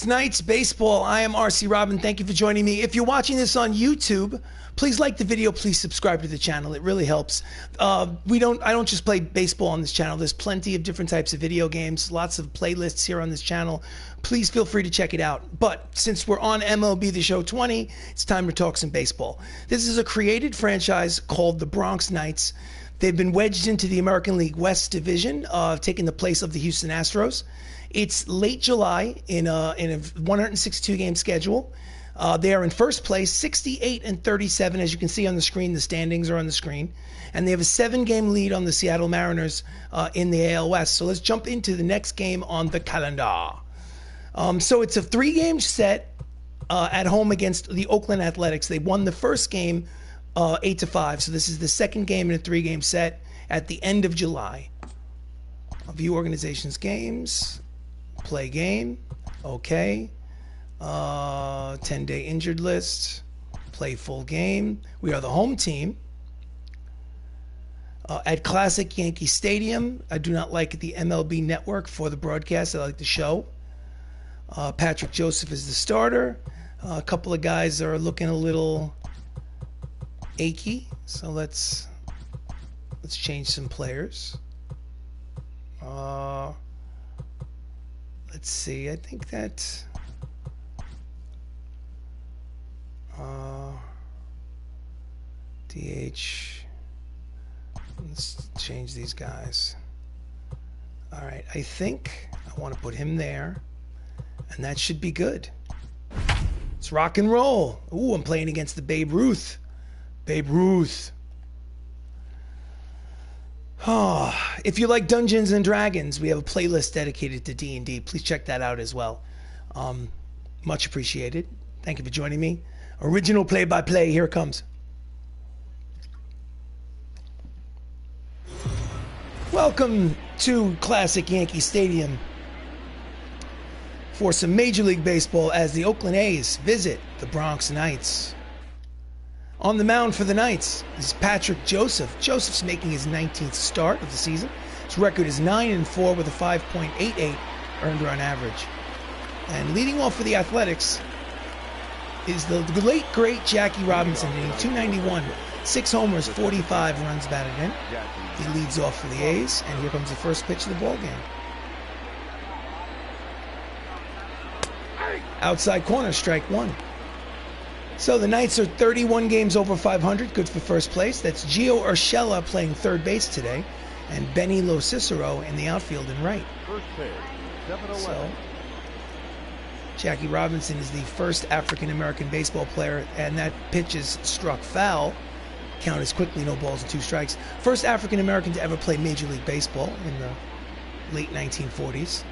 Tonight's baseball. I am RC Robin. Thank you for joining me. If you're watching this on YouTube, please like the video. Please subscribe to the channel. It really helps. I don't just play baseball on this channel. There's plenty of different types of video games, lots of playlists here on this channel. Please feel free to check it out. But since we're on MLB The Show 20, it's time to talk some baseball. This is a created franchise called the BRONX Knights. They've been wedged into the American League West Division, taking the place of the Houston Astros. It's late July in a 162 game schedule. They are in first place, 68-37. As you can see on the screen, the standings are on the screen. And they have a 7-game lead on the Seattle Mariners in the AL West. So let's jump into the next game on the calendar. So it's a 3-game set at home against the Oakland Athletics. They won the first game 8-5. So this is the second game in a 3-game set at the end of July. View organization's games. Play game. Okay. 10-day injured list. Play full game. We are the home team. At Classic Yankee Stadium. I do not like the MLB network for the broadcast. I like the show. Patrick Joseph is the starter. A couple of guys are looking a little achy. So let's change some players. Let's see. I think that DH. Let's change these guys. All right. I think I want to put him there, and that should be good. Let's rock and roll. Ooh, I'm playing against the Babe Ruth. Babe Ruth. Oh, if you like Dungeons and Dragons, we have a playlist dedicated to D&D. Please check that out as well. Much appreciated. Thank you for joining me. Original play-by-play. Here it comes. Welcome to Classic Yankee Stadium for some Major League Baseball as the Oakland A's visit the BRONX Knights. On the mound for the Knights is Patrick Joseph. Joseph's making his 19th start of the season. His record is 9-4 with a 5.88 earned run average. And leading off for the Athletics is the late, great Jackie Robinson, hitting .291, 6 homers, 45 runs batted in. He leads off for the A's, and here comes the first pitch of the ball game. Outside corner, strike one. So the Knights are 31 games over 500, good for first place. That's Gio Urshela playing third base today, and Benny LoCicero in the outfield and right. First pitch, 7-11. So Jackie Robinson is the first African-American baseball player, and that pitch is struck foul. Count is quickly, no balls and 2 strikes. First African-American to ever play Major League Baseball in the late 1940s.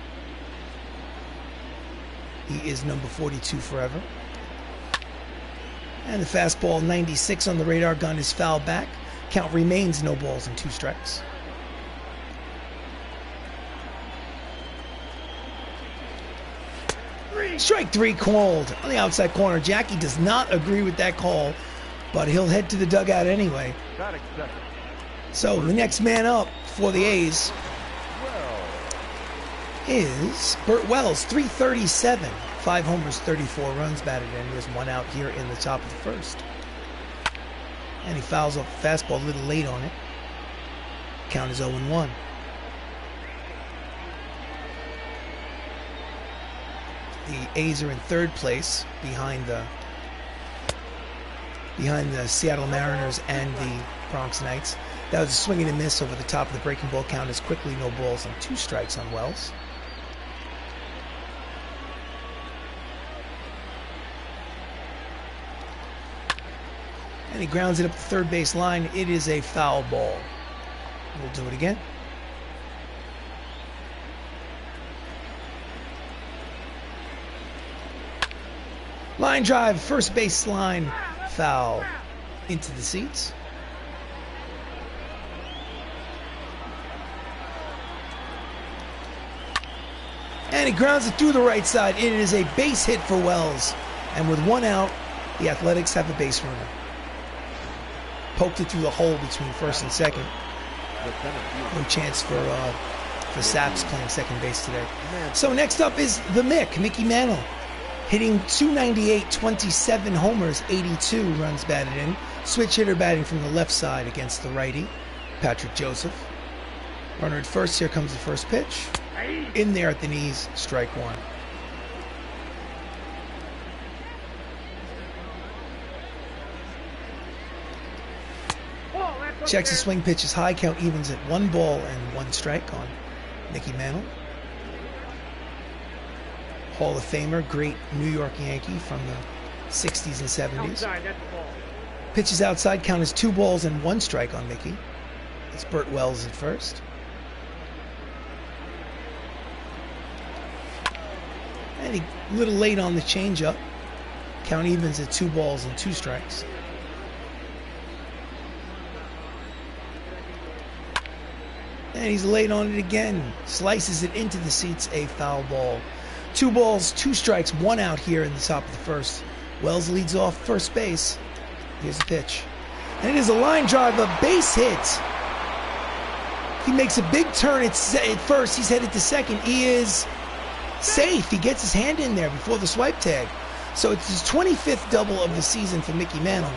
He is number 42 forever. And the fastball 96 on the radar gun is fouled back. Count remains no balls and 2 strikes. Strike 3 called on the outside corner. Jackie does not agree with that call, but he'll head to the dugout anyway. So the next man up for the A's is Burt Wells, 337. 5 homers, 34 runs batted in. There's 1 out here in the top of the first. And he fouls off the fastball a little late on it. Count is 0-1. The A's are in third place behind the Seattle Mariners and the BRONX Knights. That was a swing and a miss over the top of the breaking ball. Count is quickly no balls and 2 strikes on Wells. And he grounds it up the third base line. It is a foul ball. We'll do it again. Line drive, first base line, foul into the seats. And he grounds it through the right side. It is a base hit for Wells. And with 1 out, the Athletics have a base runner. Poked it through the hole between first and second. No chance for Saps playing second base today. So next up is the Mickey Mantle. Hitting .298, 27 homers, 82 runs batted in. Switch hitter batting from the left side against the righty, Patrick Joseph. Runner at first, here comes the first pitch. In there at the knees, strike one. Checks the swing pitch is high, count evens at 1 ball and 1 strike on Mickey Mantle. Hall of Famer, great New York Yankee from the 60s and 70s. Pitches outside, count is 2 balls and 1 strike on Mickey. It's Burt Wells at first. And he a little late on the changeup. Count evens at 2 balls and 2 strikes. And he's late on it again. Slices it into the seats, a foul ball. 2 balls, 2 strikes, 1 out here in the top of the first. Wells leads off first base. Here's the pitch. And it is a line drive, a base hit. He makes a big turn at first. He's headed to second. He is safe. He gets his hand in there before the swipe tag. So it's his 25th double of the season for Mickey Mantle.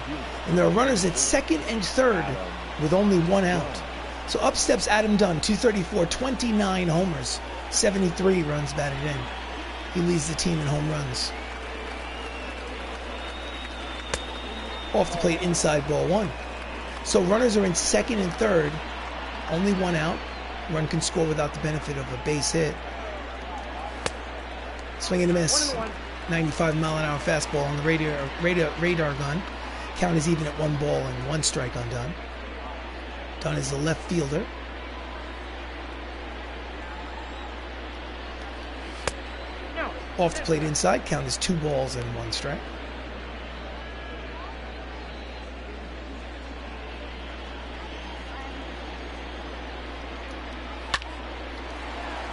And there are runners at second and third with only 1 out. So up steps Adam Dunn, 234, 29 homers, 73 runs batted in. He leads the team in home runs. Off the plate, inside, ball 1. So runners are in second and third, only 1 out. Run can score without the benefit of a base hit. Swing and a miss. 95-mile-an-hour fastball on the radar gun. Count is even at 1 ball and 1 strike on Dunn. Dunn is the left fielder. Off the plate inside, count is 2 balls and 1 strike.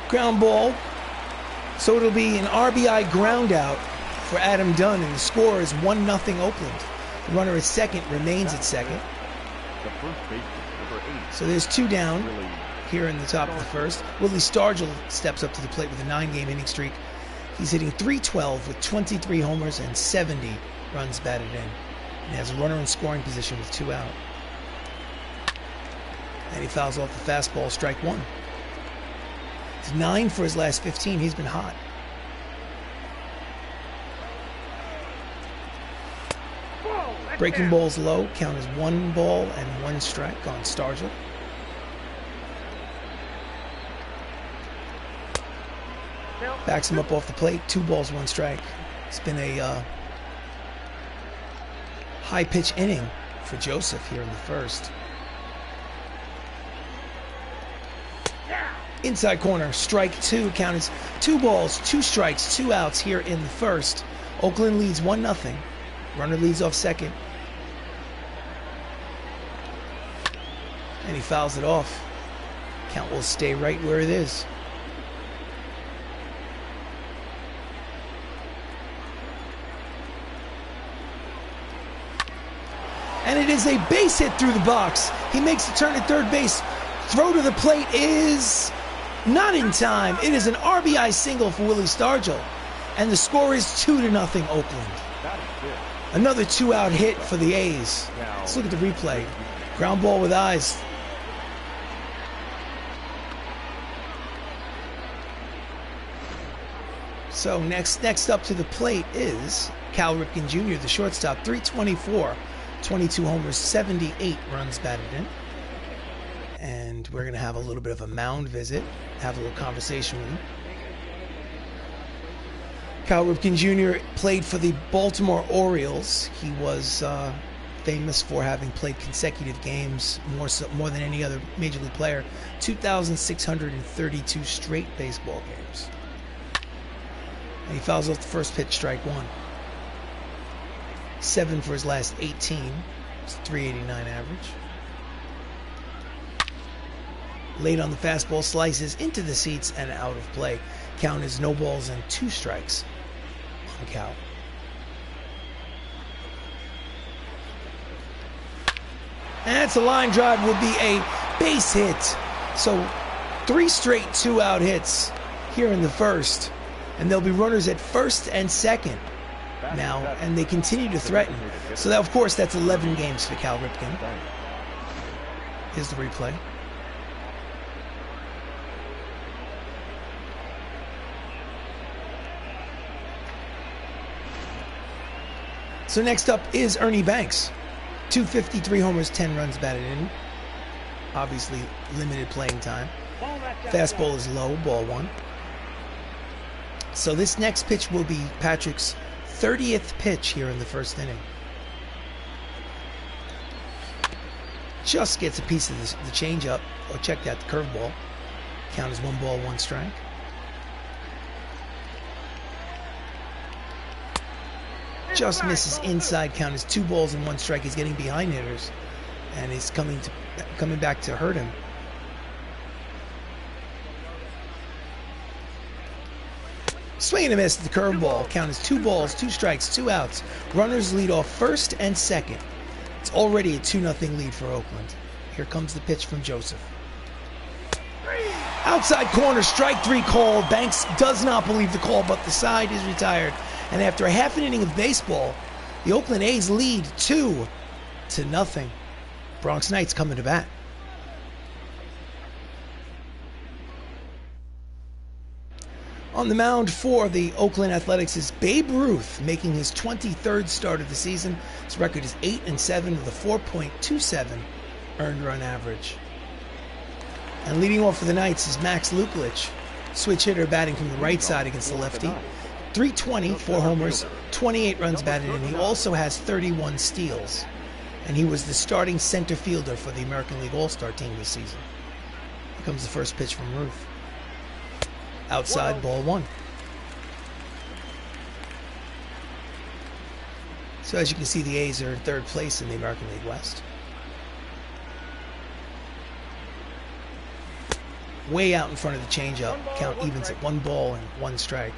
Ground ball. So it'll be an RBI ground out for Adam Dunn, and the score is 1-0 Oakland. The runner at second remains at second. So there's 2 down here in the top of the first. Willie Stargell steps up to the plate with a 9-game inning streak. He's hitting .312 with 23 homers and 70 runs batted in. And has a runner in scoring position with 2 out. And he fouls off the fastball, strike 1. He's 9 for his last 15. He's been hot. Breaking balls low. Count is 1 ball and 1 strike on Stargell. Backs him up off the plate. 2 balls, 1 strike. It's been a high pitch inning for Joseph here in the first. Inside corner, strike 2. Count is 2 balls, 2 strikes, 2 outs here in the first. Oakland leads 1-0. Runner leads off second. And he fouls it off. Count will stay right where it is. And it is a base hit through the box. He makes the turn at third base. Throw to the plate is not in time. It is an RBI single for Willie Stargell. And the score is 2-0 Oakland. Another 2-out hit for the A's. Let's look at the replay. Ground ball with eyes. So next up to the plate is Cal Ripken Jr., the shortstop. 324, 22 homers, 78 runs batted in. And we're going to have a little bit of a mound visit, have a little conversation with him. Cal Ripken Jr. played for the Baltimore Orioles. He was famous for having played consecutive games, more than any other Major League player. 2,632 straight baseball games. And he fouls off the first pitch, strike 1. 7 for his last 18. It's 389 average. Late on the fastball, slices into the seats and out of play. Count is no balls and 2 strikes on Cal. And that's a line drive, will be a base hit. So 3 straight 2-out hits here in the first. And there'll be runners at first and second now, and they continue to threaten. So, that, of course, that's 11 games for Cal Ripken. Here's the replay. So next up is Ernie Banks. 253 homers, 10 runs batted in. Obviously, limited playing time. Fastball is low, ball one. So this next pitch will be Patrick's 30th pitch here in the first inning. Just gets a piece of the changeup. Oh, check that, the curveball. Count as 1 ball, 1 strike. Just misses inside, count is 2 balls and 1 strike. He's getting behind hitters, and he's coming back to hurt him. Swing and a miss at the curveball. Count is 2 balls, 2 strikes, 2 outs. Runners lead off first and second. It's already a 2-0 lead for Oakland. Here comes the pitch from Joseph. Outside corner, strike 3 called. Banks does not believe the call, but the side is retired. And after a half an inning of baseball, the Oakland A's lead 2-0. Bronx Knights coming to bat. On the mound for the Oakland Athletics is Babe Ruth, making his 23rd start of the season. His record is 8-7 with a 4.27 earned run average. And leading off for the Knights is Max Luklitch, switch hitter batting from the right side against the lefty. 320, 4 homers, 28 runs batted in. He also has 31 steals. And he was the starting center fielder for the American League All-Star team this season. Here comes the first pitch from Ruth. Outside, ball 1. So as you can see, the A's are in 3rd place in the American League West. Way out in front of the changeup. Count evens at 1 ball and 1 strike.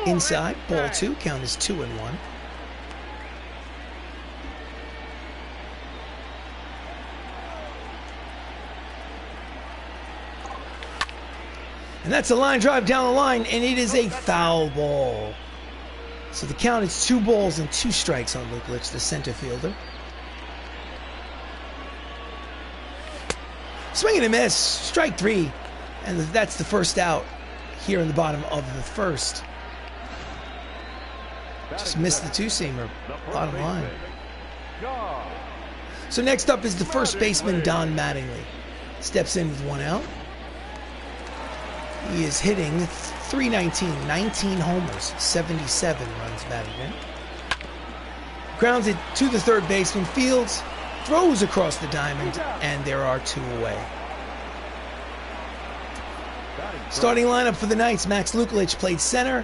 Inside, ball 2. Count is 2-1. And that's a line drive down the line, and it is a foul ball. So the count is 2 balls and 2 strikes on Luklitch, the center fielder. Swing and a miss, strike 3. And that's the first out here in the bottom of the first. Just missed the 2-seamer, bottom line. So next up is the first baseman, Don Mattingly. Steps in with 1 out. He is hitting .319, 19 homers, 77 runs batted in. Grounds it to the third baseman. Fields throws across the diamond, and there are 2 away. Starting lineup for the Knights: Max Luklitch played center.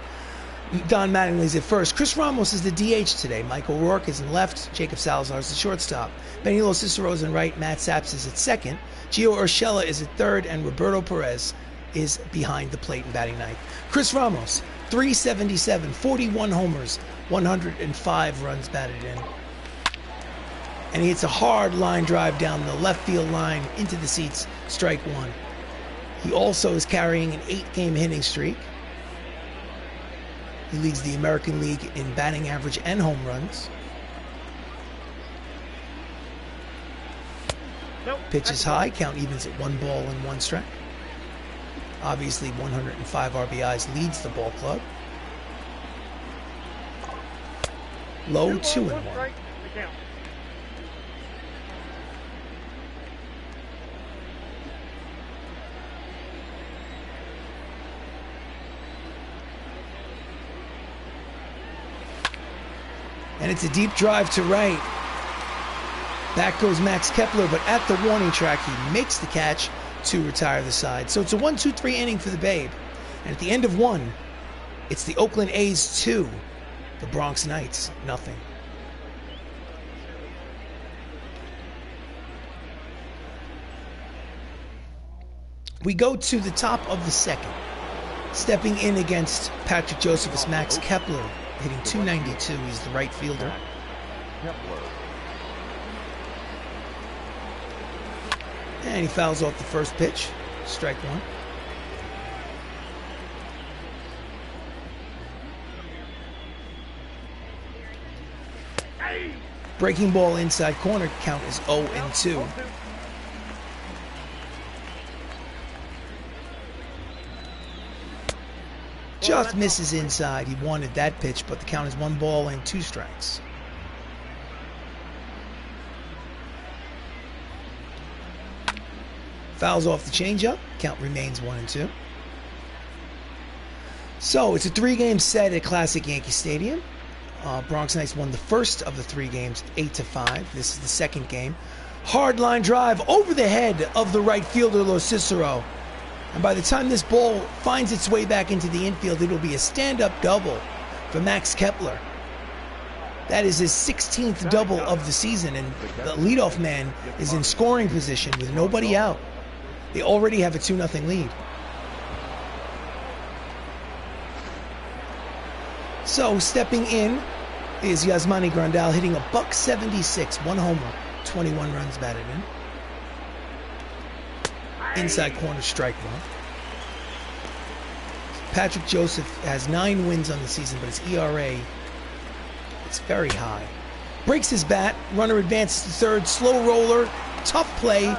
Don Mattingly's at first. Chris Ramos is the DH today. Michael Rourke is in left. Jacob Salazar is the shortstop. Benny LoCicero is in right. Matt Saps is at second. Gio Urshela is at third, and Roberto Perez is behind the plate and batting ninth. Chris Ramos, .377, 41 homers, 105 runs batted in. And he hits a hard line drive down the left field line into the seats, strike 1. He also is carrying an 8-game hitting streak. He leads the American League in batting average and home runs. Pitch is high, count evens at 1 ball and 1 strike. Obviously, 105 RBIs leads the ball club. Low, 2-1. And it's a deep drive to right. Back goes Max Kepler, but at the warning track, he makes the catch to retire the side. So it's a 1-2-3 inning for the Babe. And at the end of 1, it's the Oakland A's 2, the Bronx Knights nothing. We go to the top of the second. Stepping in against Patrick Joseph is Max Kepler, hitting .292. He's the right fielder. And he fouls off the first pitch. Strike one. Breaking ball inside corner. Count is 0-2. Just misses inside. He wanted that pitch, but the count is 1 ball and 2 strikes. Fouls off the changeup. Count remains 1-2. So it's a 3-game set at Classic Yankee Stadium. Bronx Knights won the first of the 3 games, 8-5. This is the second game. Hard line drive over the head of the right fielder, LoCicero. And by the time this ball finds its way back into the infield, it will be a stand-up double for Max Kepler. That is his 16th double of the season, and the leadoff man is in scoring position with nobody out. They already have a 2-0 lead. So stepping in is Yasmani Grandal, hitting a .176, 1 homer, 21 runs batted in. Inside corner, strike one. Patrick Joseph has 9 wins on the season, but his ERA, it's very high. Breaks his bat, runner advances to third, slow roller, tough play,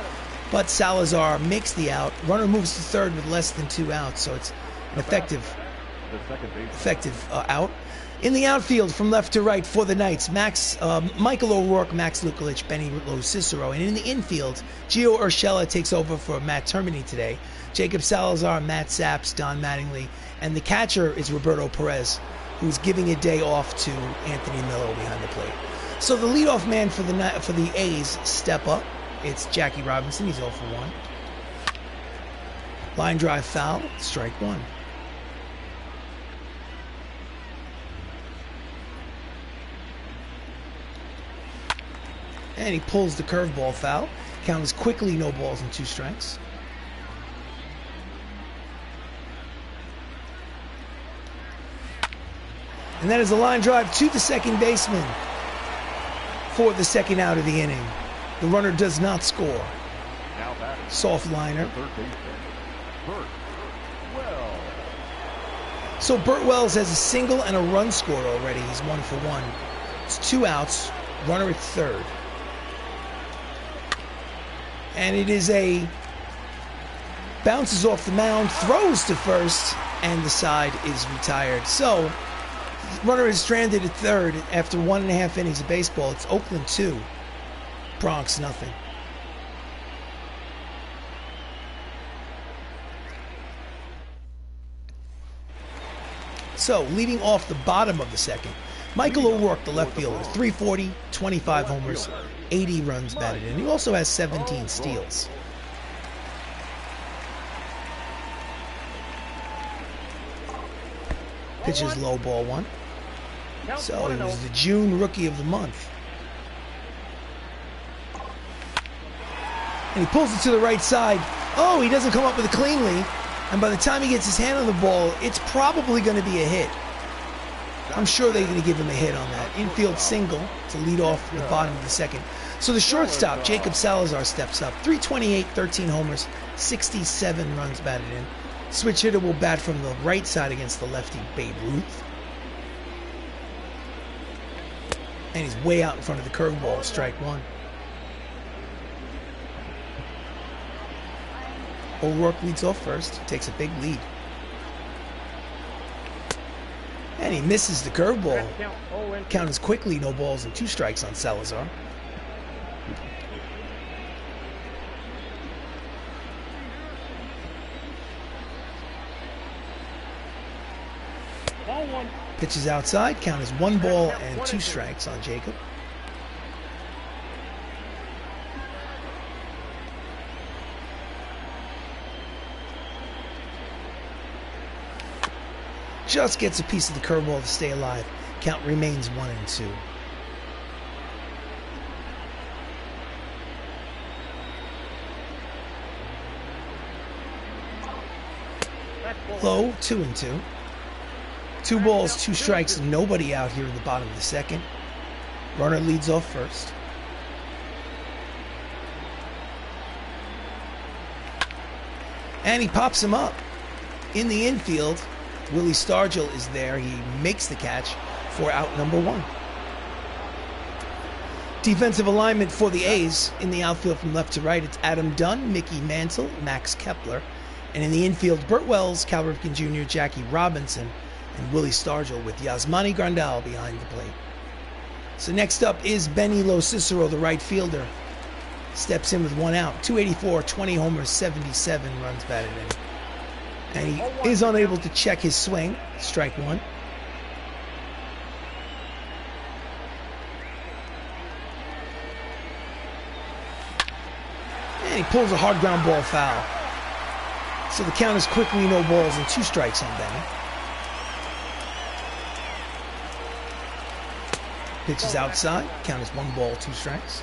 but Salazar makes the out. Runner moves to third with less than 2 outs, so it's an effective out. In the outfield from left to right for the Knights, Michael O'Rourke, Max Luklitch, Benny LoCicero. And in the infield, Gio Urshela takes over for Matt Termini today. Jacob Salazar, Matt Zapps, Don Mattingly. And the catcher is Roberto Perez, who's giving a day off to Anthony Miller behind the plate. So the leadoff man for the A's step up. It's Jackie Robinson. He's 0 for 1. Line drive foul, strike one. And he pulls the curveball foul. Count is quickly 0 balls and 2 strikes. And that is a line drive to the second baseman for the second out of the inning. The runner does not score. Soft liner. So Burt Wells has a single and a run scored already. He's 1 for 1. It's 2 outs. Runner at third. And it is bounces off the mound, throws to first, and the side is retired. So, runner is stranded at third after 1.5 innings of baseball. It's Oakland 2, Bronx nothing. So, leading off the bottom of the second, Michael O'Rourke, the left fielder, 340, 25 homers, 80 runs batted in. He also has 17 steals. Pitches low, ball 1. So he was the June Rookie of the Month. And he pulls it to the right side. Oh, he doesn't come up with it cleanly. And by the time he gets his hand on the ball, it's probably going to be a hit. I'm sure they're going to give him a hit on that. Infield single to lead off the bottom of the second. So the shortstop, Jacob Salazar, steps up. 328, 13 homers, 67 runs batted in. Switch hitter will bat from the right side against the lefty, Babe Ruth. And he's way out in front of the curveball, strike one. O'Rourke leads off first, takes a big lead. And he misses the curveball. Count is quickly 0 balls and 2 strikes on Salazar. Pitches outside. Count is 1 ball and 2 strikes on Jacob. Just gets a piece of the curveball to stay alive. Count remains 1-2. Low, 2-2. 2 balls, 2 strikes, nobody out here in the bottom of the second. Runner leads off first. And he pops him up. In the infield, Willie Stargell is there. He makes the catch for out number 1. Defensive alignment for the A's. In the outfield from left to right, it's Adam Dunn, Mickey Mantle, Max Kepler. And in the infield, Burt Wells, Cal Ripken Jr., Jackie Robinson, and Willie Stargell with Yasmani Grandal behind the plate. So next up is Benny LoCicero, the right fielder. Steps in with 1 out. 284, 20 homers, 77 runs batted in. And he is unable to check his swing. Strike 1. And he pulls a hard ground ball foul. So the count is quickly no balls and 2 strikes on Benny. Pitch is outside. Count is 1 ball, 2 strikes.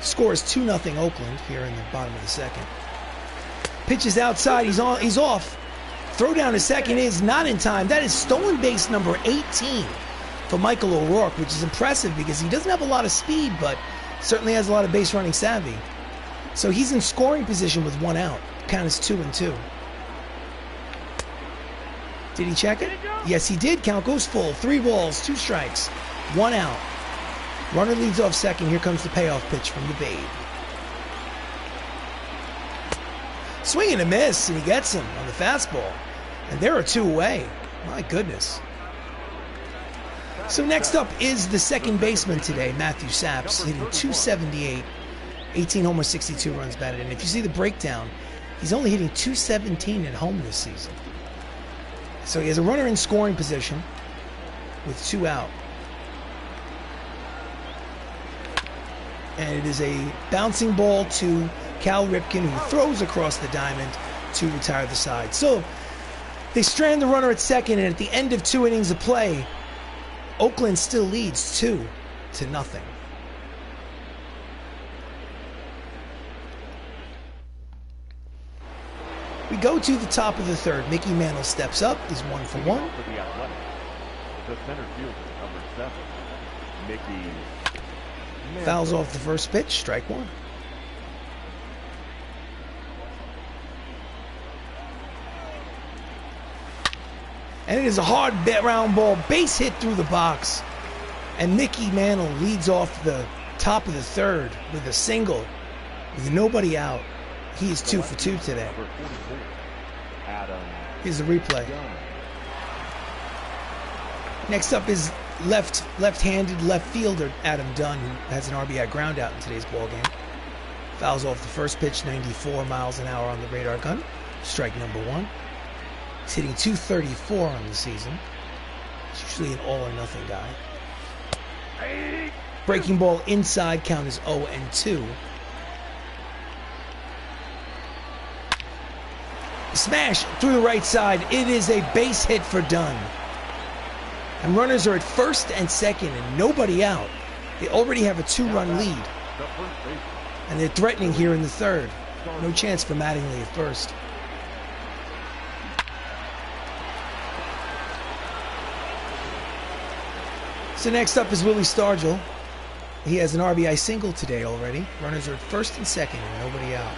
Score is 2-0 Oakland here in the bottom of the second. Pitch is outside. He's off. Throw down to second is not in time. That is stolen base number 18 for Michael O'Rourke, which is impressive because he doesn't have a lot of speed, but certainly has a lot of base running savvy. So he's in scoring position with 1 out. Count is 2-2. Did he check it? Yes, he did. Count goes full. 3 balls, 2 strikes, 1 out. Runner leads off second. Here comes the payoff pitch from the Babe. Swing and a miss, and he gets him on the fastball. And there are 2 away. My goodness. So next up is the second baseman today, Matthew Saps, hitting .278, 18 homers, 62 runs batted in. If you see the breakdown, he's only hitting .217 at home this season. So he has a runner in scoring position with 2 out. And it is a bouncing ball to Cal Ripken, who throws across the diamond to retire the side. So they strand the runner at second, and at the end of 2 innings of play, Oakland still leads 2-0. We go to the top of the third. Mickey Mantle steps up. He's 1 for 1. For the Athletics, the center fielder, number 7, Mickey Mantle. Fouls off the first pitch. Strike 1. And it is a hard round ball, base hit through the box. And Mickey Mantle leads off the top of the third with a single with nobody out. He is 2 for 2 today. Here's the replay. Next up is left-handed left fielder Adam Dunn, who has an RBI ground out in today's ball game. Fouls off the first pitch, 94 miles an hour on the radar gun. Strike number 1. He's hitting .234 on the season. He's usually an all or nothing guy. Breaking ball inside, count is 0-2. Smash through the right side. It is a base hit for Dunn. And runners are at first and second and nobody out. They already have a 2-run lead. And they're threatening here in the third. No chance for Mattingly at first. So next up is Willie Stargell. He has an RBI single today already. Runners are at first and second and nobody out.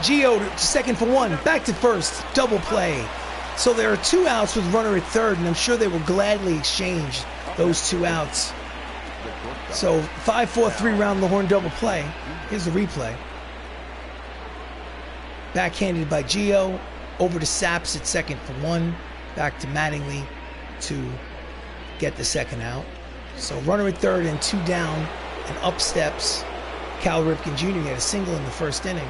Gio to second for 1, back to first, double play. So there are 2 outs with runner at third, and I'm sure they will gladly exchange those 2 outs. So 5-4-3 round the horn double play. Here's the replay. Backhanded by Gio, over to Saps at second for 1, back to Mattingly to get the second out. So runner at third and 2 down, and up steps Cal Ripken Jr. He had a single in the first inning.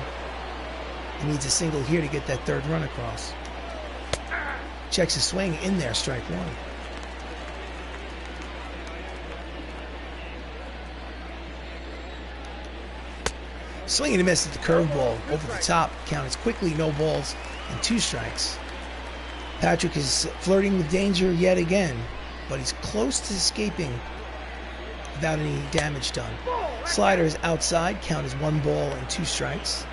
He needs a single here to get that third run across. Checks his swing in there, strike 1. Swing and a miss at the curveball over the top. Count is quickly no balls and 2 strikes. Patrick is flirting with danger yet again, but he's close to escaping without any damage done. Slider is outside. Count is 1 ball and 2 strikes.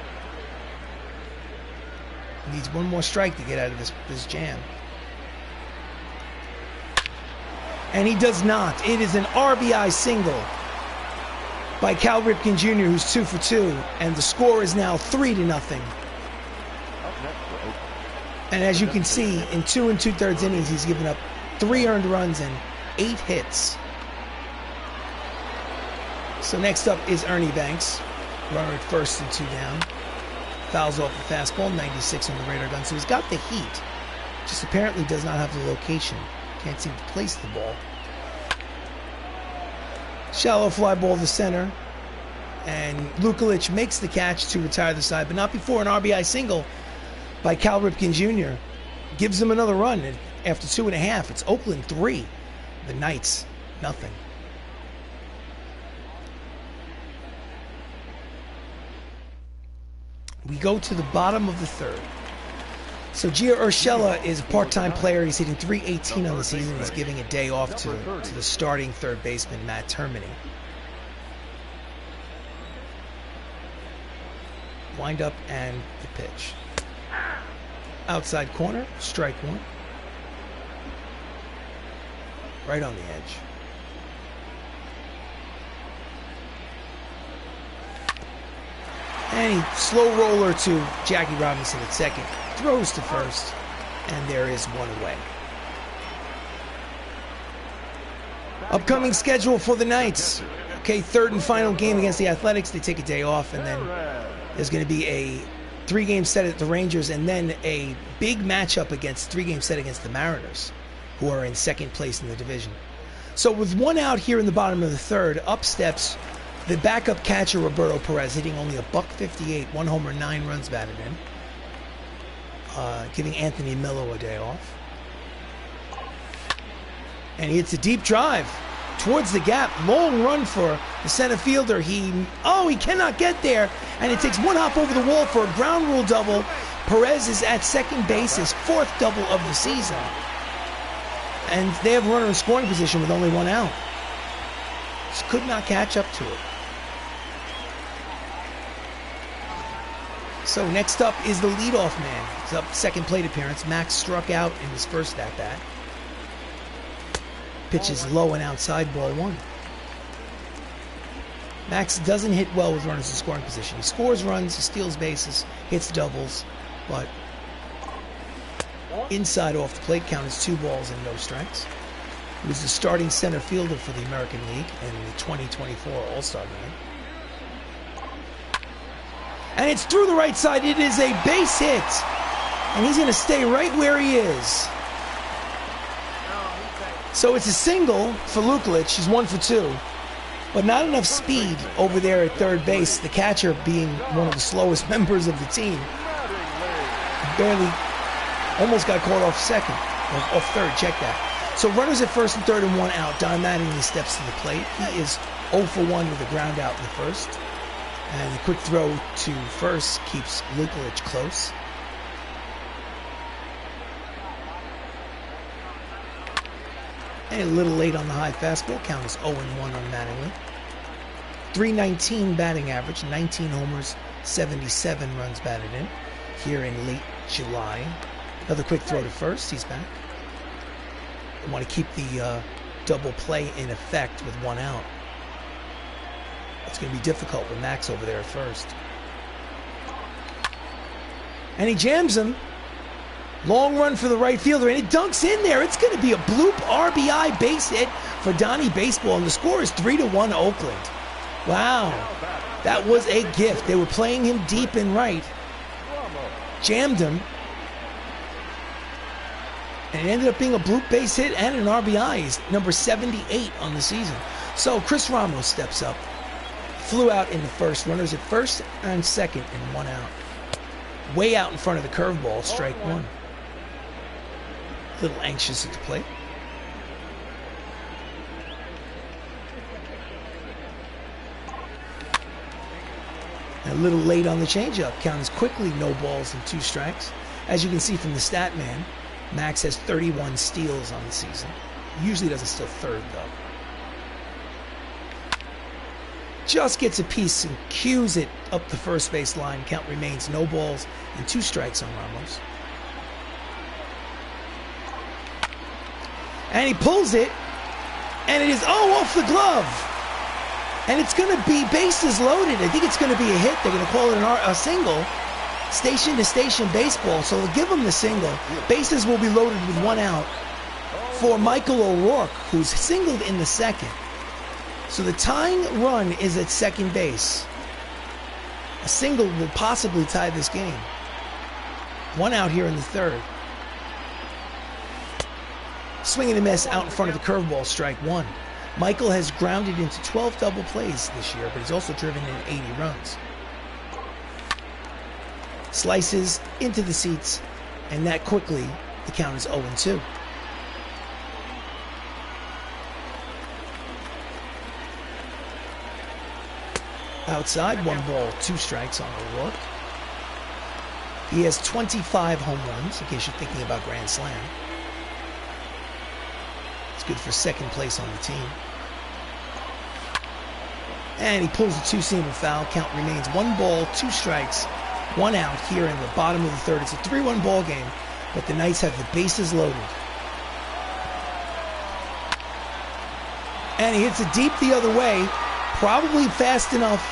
He needs 1 more strike to get out of this jam. And he does not. It is an RBI single. by Cal Ripken Jr., who's 2 for 2, and the score is now 3-0. And as you can see, in 2 2/3 innings, he's given up 3 earned runs and 8 hits. So next up is Ernie Banks, runner at first and 2 down. Fouls off the fastball, 96 on the radar gun. So he's got the heat, just apparently does not have the location. Can't seem to place the ball. Shallow fly ball to center, and Luklitch makes the catch to retire the side, but not before an RBI single by Cal Ripken Jr. gives them another run. And after 2.5, it's Oakland 3, the Knights nothing. We go to the bottom of the third. So Gio Urshela is a part-time player. He's hitting .318 on the season. He's giving a day off to the starting third baseman, Matt Termini. Wind up and the pitch. Outside corner, strike one. Right on the edge. And he slow roller to Jackie Robinson at second. Throws to first, and there is one away. Upcoming schedule for the Knights. Okay, third and final game against the Athletics. They take a day off, and then there's going to be a 3-game set at the Rangers, and then a big matchup against 3-game set against the Mariners, who are in second place in the division. So with one out here in the bottom of the third, up steps the backup catcher Roberto Perez, hitting only a .158, 1 homer, 9 runs batted in. Giving Anthony Mello a day off. And he hits a deep drive towards the gap. Long run for the center fielder. He cannot get there. And it takes one hop over the wall for a ground rule double. Perez is at second base, his 4th double of the season. And they have a runner in scoring position with only 1 out. Just could not catch up to it. So next up is the leadoff man. He's up second plate appearance. Max struck out in his first at-bat. Pitch is low and outside, ball 1. Max doesn't hit well with runners in scoring position. He scores runs, he steals bases, hits doubles, but inside off the plate count is 2 balls and no strikes. He was the starting center fielder for the American League in the 2024 All-Star Game. And it's through the right side. It is a base hit. And he's going to stay right where he is. So it's a single for Luklitch. He's 1 for 2. But not enough speed over there at third base. The catcher being one of the slowest members of the team. Barely, almost got caught off second. Off third, check that. So runners at first and third and 1 out. Don Mattingly steps to the plate. He is 0 for 1 with a ground out in the first. And the quick throw to first keeps Luklitch close. And a little late on the high fastball. Count is 0-1 on Mattingly. .319 batting average, 19 homers, 77 runs batted in here in late July. Another quick throw to first. He's back. They want to keep the double play in effect with 1 out. It's going to be difficult with Max over there at first. And he jams him. Long run for the right fielder, and it dunks in there. It's going to be a bloop RBI base hit for Donnie Baseball, and the score is 3-1 Oakland. Wow, that was a gift. They were playing him deep and right. Jammed him. And it ended up being a bloop base hit and an RBI. He's number 78 on the season. So Chris Ramos steps up. Flew out in the first. Runners at first and second and 1 out. Way out in front of the curveball, strike 1. A little anxious at the plate. And a little late on the changeup. Count is quickly no balls and 2 strikes. As you can see from the stat man, Max has 31 steals on the season. He usually doesn't steal third, though. Just gets a piece and cues it up the first base line. Count remains no balls and 2 strikes on Ramos. And he pulls it, and it is off the glove. And it's going to be bases loaded. I think it's going to be a hit. They're going to call it a single. Station to station baseball. So they'll give him the single. Bases will be loaded with 1 out for Michael O'Rourke, who's singled in the second. So the tying run is at second base. A single will possibly tie this game. 1 out here in the third. Swing and a miss out in front of the curveball, strike 1. Michael has grounded into 12 double plays this year, but he's also driven in 80 runs. Slices into the seats, and that quickly, the count is 0-2. Outside, 1 ball, 2 strikes on O'Rourke. He has 25 home runs, in case you're thinking about Grand Slam. It's good for second place on the team. And he pulls a 2-seamer foul. Count remains 1 ball, 2 strikes, 1 out here in the bottom of the third. It's a 3-1 ball game, but the Knights have the bases loaded. And he hits it deep the other way, probably fast enough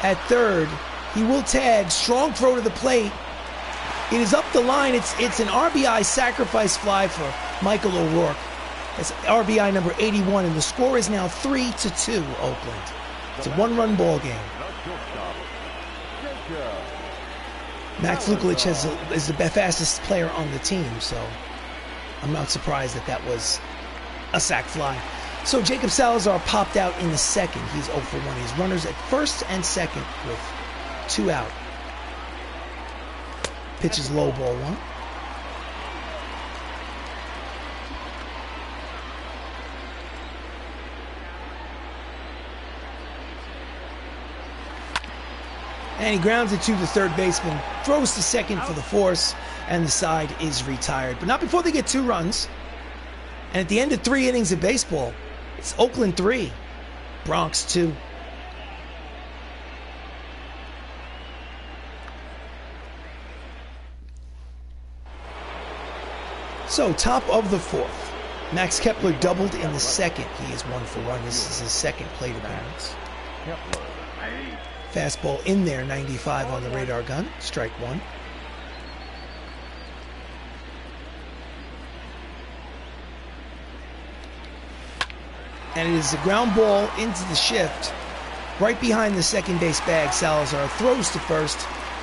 at third. He will tag. Strong throw to the plate. It is up the line. It's an RBI sacrifice fly for Michael O'Rourke. It's RBI number 81, and the score is now 3-2 Oakland. It's a 1-run ball game. Max Luklitch is the fastest player on the team, so I'm not surprised that was a sac fly. So Jacob Salazar popped out in the second. He's 0 for 1. He's runners at first and second with 2 out. Pitches low, ball 1. And he grounds it to the third baseman, throws to second for the force, and the side is retired. But not before they get 2 runs. And at the end of 3 innings of baseball, it's Oakland 3, Bronx 2. So, top of the 4th. Max Kepler doubled in the second. He is 1 for 1. This is his second plate appearance. Fastball in there, 95 on the radar gun. Strike 1. And it is a ground ball into the shift. Right behind the second base bag, Salazar throws to first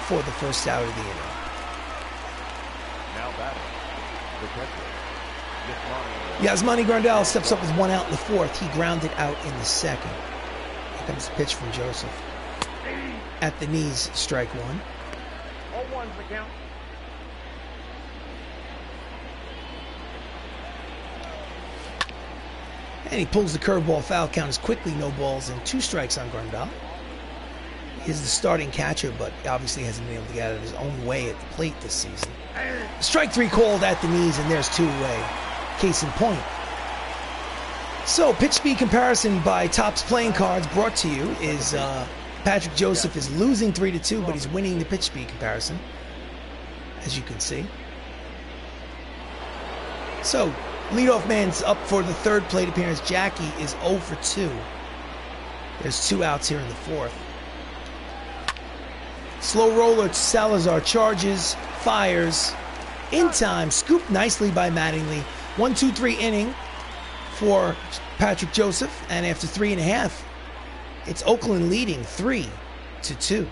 for the first out of the inning. Now batting, the catcher, Yasmani Grandal steps up with 1 out in the 4th. He grounded out in the second. Here comes the pitch from Joseph. At the knees, strike 1. 0-1's the count. And he pulls the curveball. Foul. Count is quickly 0 balls and 2 strikes on Grandal. He is the starting catcher, but obviously hasn't been able to get out of his own way at the plate this season. Strike 3 called at the knees, and there's 2 away. Case in point. So, pitch speed comparison by Topps Playing Cards brought to you is Patrick Joseph is losing 3-2, but he's winning the pitch speed comparison, as you can see. So, leadoff man's up for the 3rd plate appearance. Jackie is 0 for 2. There's 2 outs here in the 4th. Slow roller to Salazar, charges, fires, in time, scooped nicely by Mattingly. 1-2-3 inning for Patrick Joseph, and after 3.5, it's Oakland leading 3-2.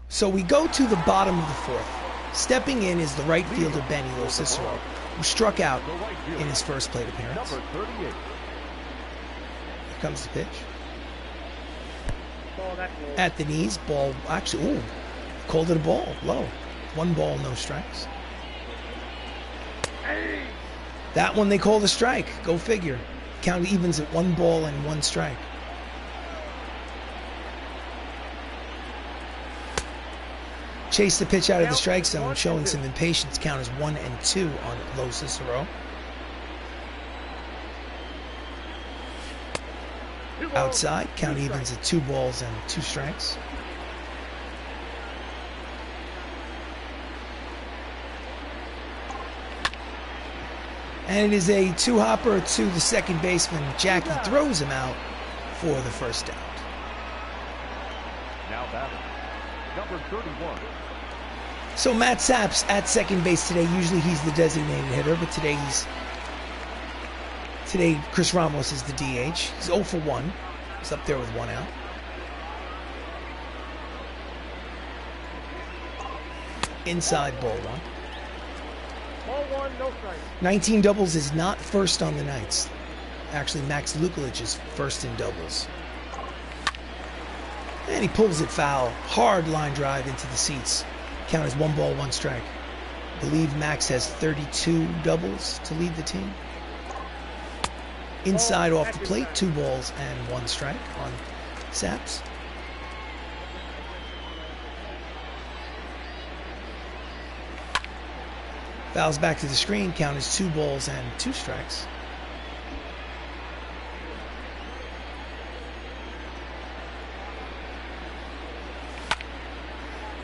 So we go to the bottom of the 4th. Stepping in is the right fielder Benny LoCicero, who struck out in his first plate appearance. Here comes the pitch. At the knees, ball, actually, called it a ball, low. 1 ball, no strikes. That one they called a strike. Go figure. Count evens at 1 ball and 1 strike. Chase the pitch out of the strike zone, showing some impatience. Count is 1-2 on LoCicero. Outside, count evens at 2 balls and 2 strikes. And it is a two-hopper to the second baseman. Jackie throws him out for the first out. Now batting, number 31. So Matt Sapp's at second base today. Usually he's the designated hitter, but today Chris Ramos is the DH. He's 0 for 1. He's up there with 1 out. Inside, ball 1. Ball 1, no strike. 19 doubles is not first on the nights. Actually, Max Luklitch is first in doubles. And he pulls it foul. Hard line drive into the seats. Count as 1 ball, 1 strike. I believe Max has 32 doubles to lead the team. Inside off the plate, 2 balls and 1 strike on Saps. Fouls back to the screen, count as 2 balls and 2 strikes.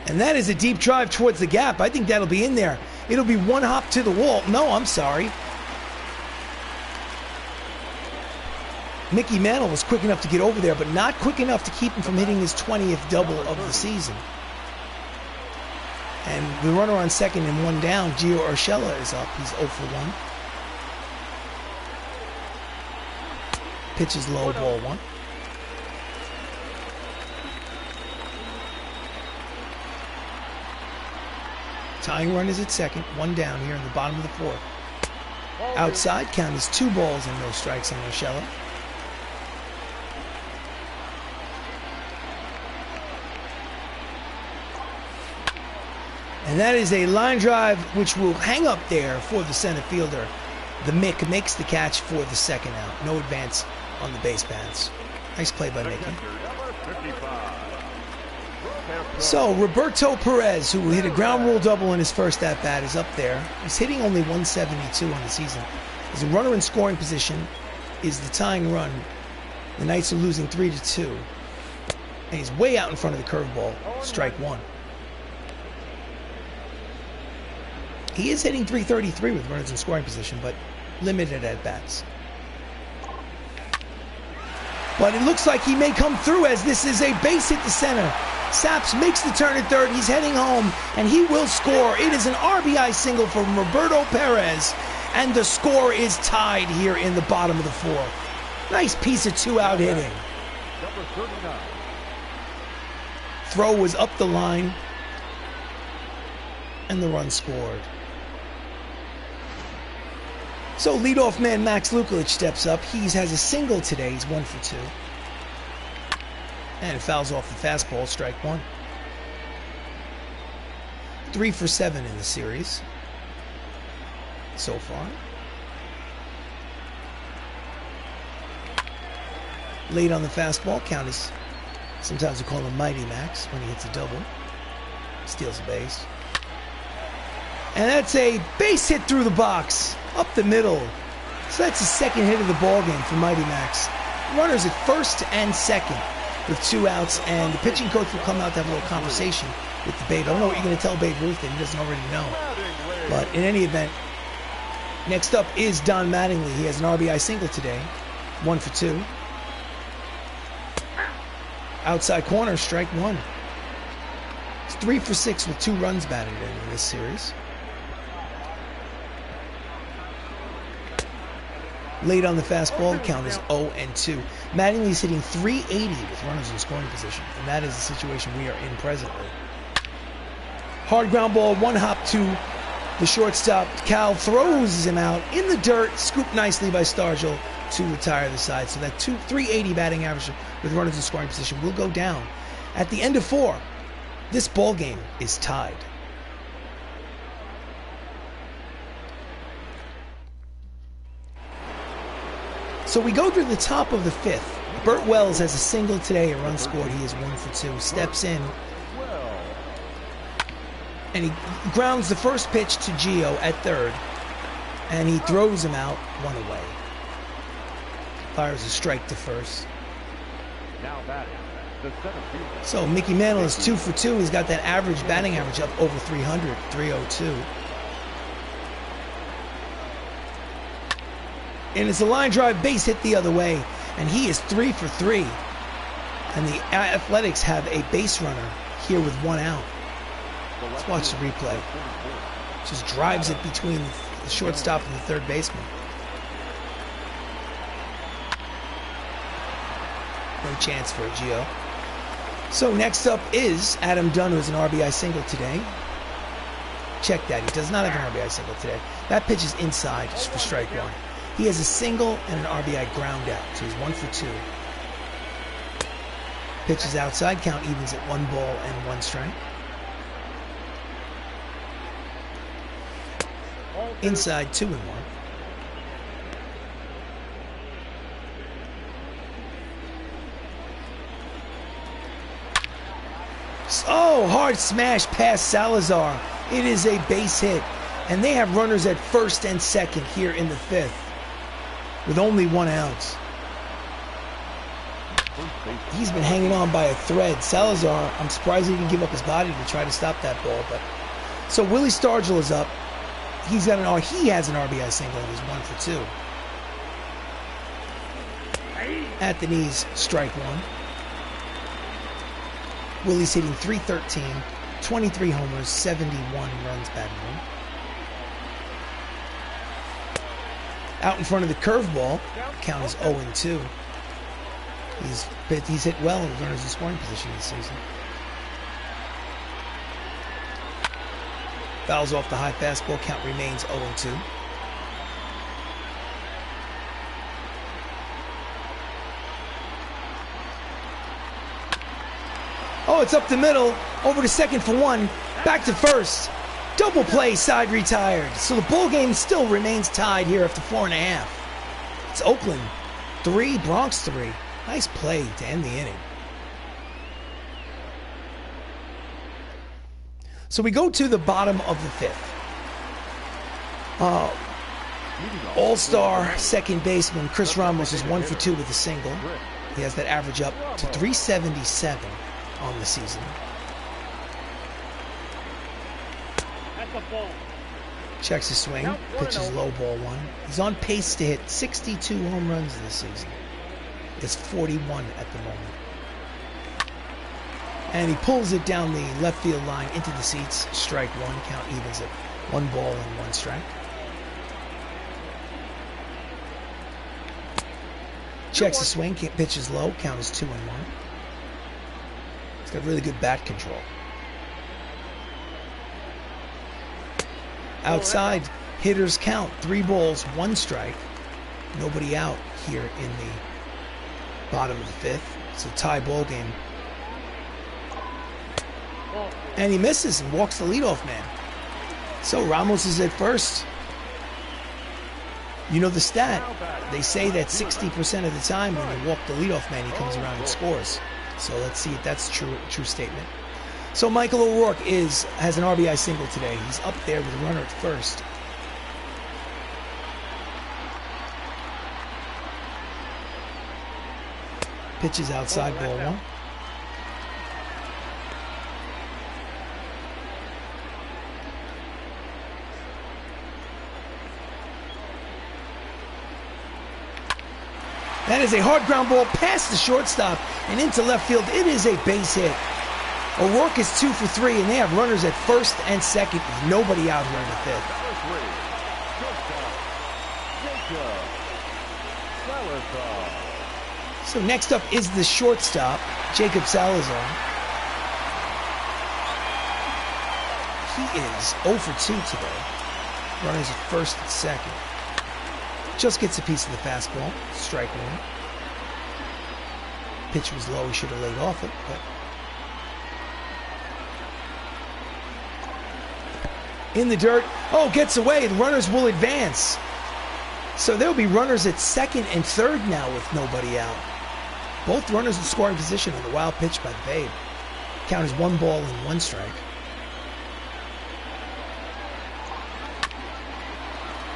And that is a deep drive towards the gap. I think that'll be in there. It'll be 1 hop to the wall. No, I'm sorry. Mickey Mantle was quick enough to get over there, but not quick enough to keep him from hitting his 20th double of the season. And the runner on second and 1 down, Gio Urshela is up. He's 0 for 1. Pitches low, ball 1. Tying run is at second, 1 down here in the bottom of the 4th. Outside, count is 2 balls and no strikes on Urshela. And that is a line drive which will hang up there for the center fielder. The Mick makes the catch for the second out. No advance on the base paths. Nice play by Mickey. So Roberto Perez, who hit a ground rule double in his first at-bat, is up there. He's hitting only 172 on the season. He's a runner in scoring position, is the tying run. The Knights are losing 3-2. And he's way out in front of the curveball. Strike 1. He is hitting 333 with runners in scoring position, but limited at bats. But it looks like he may come through, as this is a base hit to center. Saps makes the turn at third. He's heading home, and he will score. It is an RBI single from Roberto Perez, and the score is tied here in the bottom of the 4th. Nice piece of 2-out hitting. Number 39. Throw was up the line, and the run scored. So leadoff man Max Luklitch steps up. He has a single today. He's 1 for 2. And it fouls off the fastball, strike 1. 3 for 7 in the series so far. Late on the fastball, count is, sometimes we call him Mighty Max when he hits a double. Steals a base. And that's a base hit through the box, up the middle. So that's the second hit of the ball game for Mighty Max. Runners at first and second with 2 outs, and the pitching coach will come out to have a little conversation with the Babe. I don't know what you're going to tell Babe Ruth that he doesn't already know. But in any event, next up is Don Mattingly. He has an RBI single today, 1 for 2. Outside corner, strike 1. It's 3 for 6 with 2 runs batted in this series. Late on the fastball, the count is 0-2. Mattingly's hitting 380 with runners in scoring position, and that is the situation we are in presently. Hard ground ball, 1 hop to the shortstop. Cal throws him out in the dirt, scooped nicely by Stargell to retire the side. So that 380 batting average with runners in scoring position will go down. At the end of 4, this ball game is tied. So we go to the top of the 5th. Burt Wells has a single today, a run scored. He is 1 for 2. Steps in, and he grounds the first pitch to Gio at third, and he throws him out 1 away. Fires a strike to first. Now batting, the center fielder. So Mickey Mantle is 2 for 2. He's got that average batting average up over 300, 302. And it's a line drive base hit the other way. And he is 3 for 3. And the Athletics have a base runner here with 1 out. Let's watch the replay. Just drives it between the shortstop and the third baseman. No chance for a Gio. So next up is Adam Dunn, who has an RBI single today. Check that. He does not have an RBI single today. That pitch is inside just for strike 1. He has a single and an RBI ground out, so he's 1 for 2. Pitch is outside, count evens at 1 ball and 1 strike. Inside, 2-1. Oh, hard smash past Salazar. It is a base hit. And they have runners at first and second here in the 5th with only 1 out. He's been hanging on by a thread. Salazar, I'm surprised he didn't give up his body to try to stop that ball. But so Willie Stargell is up. He has an RBI single and he's 1 for 2. At the knees, strike 1. Willie's hitting .313, 23 homers, 71 runs batted in. Out in front of the curveball, count is 0-2. He's hit well and runners in scoring position this season. Fouls off the high fastball, count remains 0-2. Oh, it's up the middle, over to second for 1, back to first. Double play, side retired. So the ball game still remains tied here after 4.5. It's Oakland 3, Bronx 3. Nice play to end the inning. So we go to the bottom of the 5th. All-star second baseman Chris Ramos is 1 for 2 with a single. He has that average up to .377 on the season. Checks his swing, pitches low, ball 1. He's on pace to hit 62 home runs this season. It's 41 at the moment. And he pulls it down the left field line into the seats. Strike 1, count evens at 1 ball and 1 strike. Checks the swing, pitches low, count is 2-1. He's got really good bat control. Outside, hitters count 3 balls, 1 strike. Nobody out here in the bottom of the 5th. It's a tie ball game. And he misses and walks the leadoff man. So Ramos is at first. You know the stat. They say that 60% of the time when you walk the leadoff man, he comes around and scores. So let's see if that's true statement. So Michael O'Rourke has an RBI single today. He's up there with a runner at first. Pitches outside, ball 1. That is a hard ground ball past the shortstop and into left field. It is a base hit. O'Rourke is 2 for 3, and they have runners at first and second with nobody out here in the 5th. So next up is the shortstop, Jacob Salazar. He is 0 for 2 today. Runners at first and second. Just gets a piece of the fastball. Strike 1. Pitch was low. He should have laid off it, but in the dirt. Oh, gets away. The runners will advance. So there'll be runners at second and third now with nobody out. Both runners in scoring position on the wild pitch by the Babe. Count is 1 ball and 1 strike.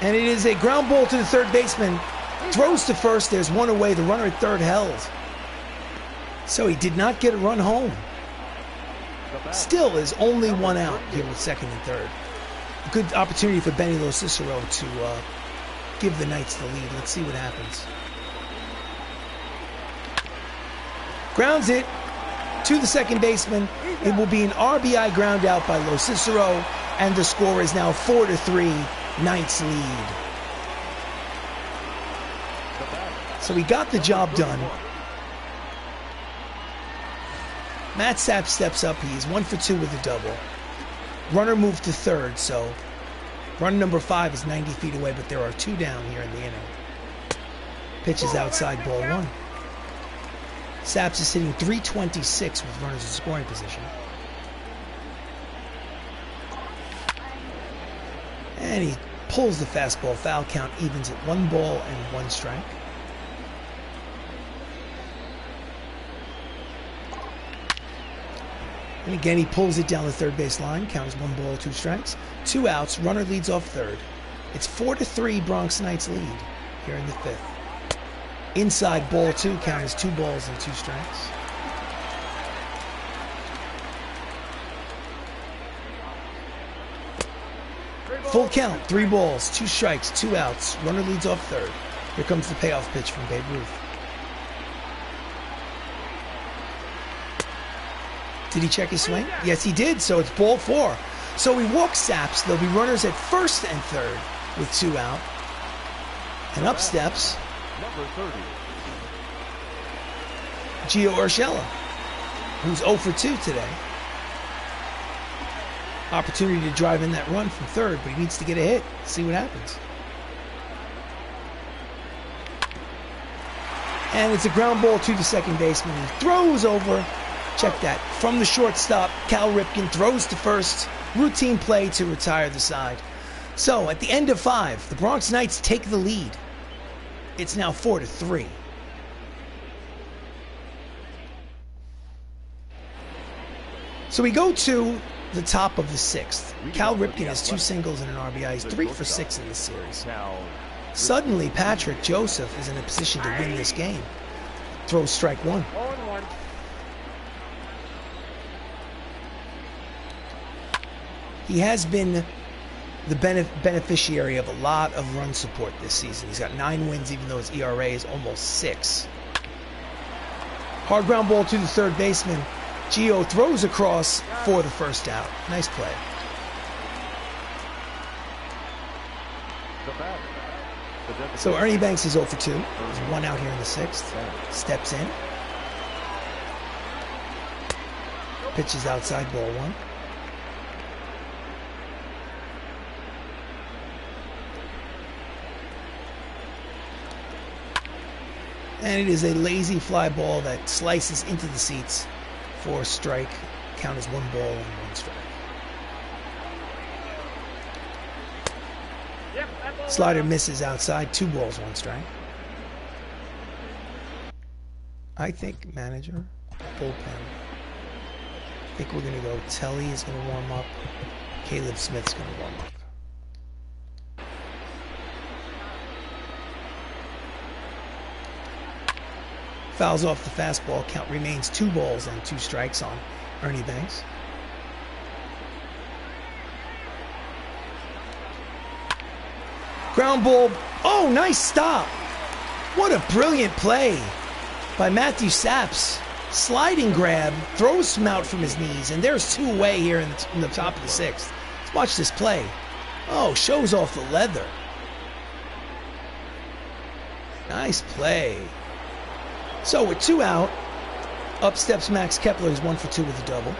And it is a ground ball to the third baseman. Throws to first. There's 1 away. The runner at third held. So he did not get a run home. Still is only 1 out here with second and third. A good opportunity for Benny LoCicero to give the Knights the lead. Let's see what happens. Grounds it to the second baseman. It will be an RBI ground out by LoCicero, and the score is now 4-3, Knights lead. So he got the job done. Matt Sapp steps up. He is 1 for 2 with a double. Runner moved to third, so run number 5 is 90 feet away, but there are 2 down here in the inning. Pitch is outside, ball 1. Saps is hitting .326 with runners in scoring position. And he pulls the fastball. Foul count evens at 1 ball and 1 strike. And again, he pulls it down the third base line. Count is 1 ball, 2 strikes. 2 outs. Runner leads off third. It's 4-3 Bronx Knights lead here in the 5th. Inside, ball 2. Count is 2 balls and 2 strikes. Full count. 3 balls, 2 strikes, 2 outs. Runner leads off third. Here comes the payoff pitch from Babe Ruth. Did he check his swing? Yes, he did. So it's ball 4. So he walks Saps. There'll be runners at first and third with 2 out. And up steps Number 30. Gio Urshela, who's 0 for 2 today. Opportunity to drive in that run from third, but he needs to get a hit. See what happens. And it's a ground ball to the second baseman. He throws over. Check that. From the shortstop, Cal Ripken throws to first. Routine play to retire the side. So at the end of 5, the Bronx Knights take the lead. It's now 4-3. So we go to the top of the 6th. Cal Ripken has 2 singles and an RBI. He's 3 for 6 in this series. Suddenly, Patrick Joseph is in a position to win this game. Throws strike 1. He has been the beneficiary of a lot of run support this season. He's got 9 wins, even though his ERA is almost 6. Hard ground ball to the third baseman. Gio throws across for the first out. Nice play. So Ernie Banks is 0 for 2. There's 1 out here in the 6th. Steps in. Pitches outside, ball 1. And it is a lazy fly ball that slices into the seats for a strike. Count as 1 ball and 1 strike. Slider misses outside. 2 balls, 1 strike. I think manager, bullpen. I think we're going to go Telly is going to warm up. Caleb Smith's going to warm up. Fouls off the fastball. Count remains 2 balls and 2 strikes on Ernie Banks. Ground ball. Oh, nice stop. What a brilliant play by Matthew Saps. Sliding grab, throws him out from his knees, and there's 2 away here in the top of the 6th. Let's watch this play. Oh, shows off the leather. Nice play. So with 2 out, up steps Max Kepler, who's 1 for 2 with a double.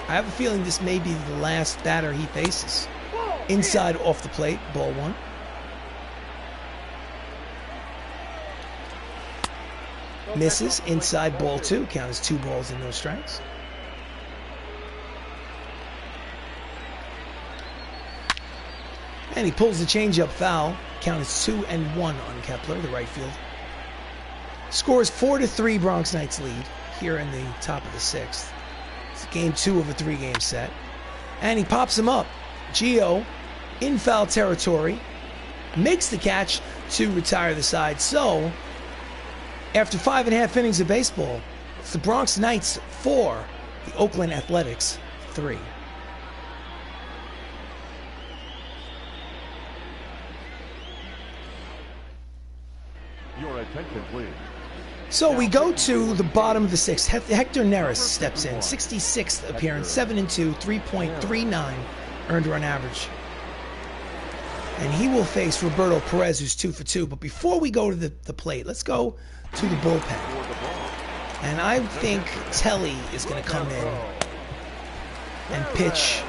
I have a feeling this may be the last batter he faces. Inside off the plate, ball 1. Misses, inside ball 2. Count as 2 balls and no strikes. And he pulls the changeup foul. Count is 2-1 on Kepler, the right field. Scores 4-3 Bronx Knights lead here in the top of the 6th. It's game 2 of a 3-game set. And he pops him up. Gio in foul territory makes the catch to retire the side. So after 5.5 innings of baseball, it's the Bronx Knights 4, the Oakland Athletics 3. Attention, please. So we go to the bottom of the sixth. Hector Neris steps in. 66th appearance, 7-2, 3.39 earned run average. And he will face Roberto Perez, who's 2 for 2. But before we go to the plate, let's go to the bullpen. And I think Telly is going to come in and pitch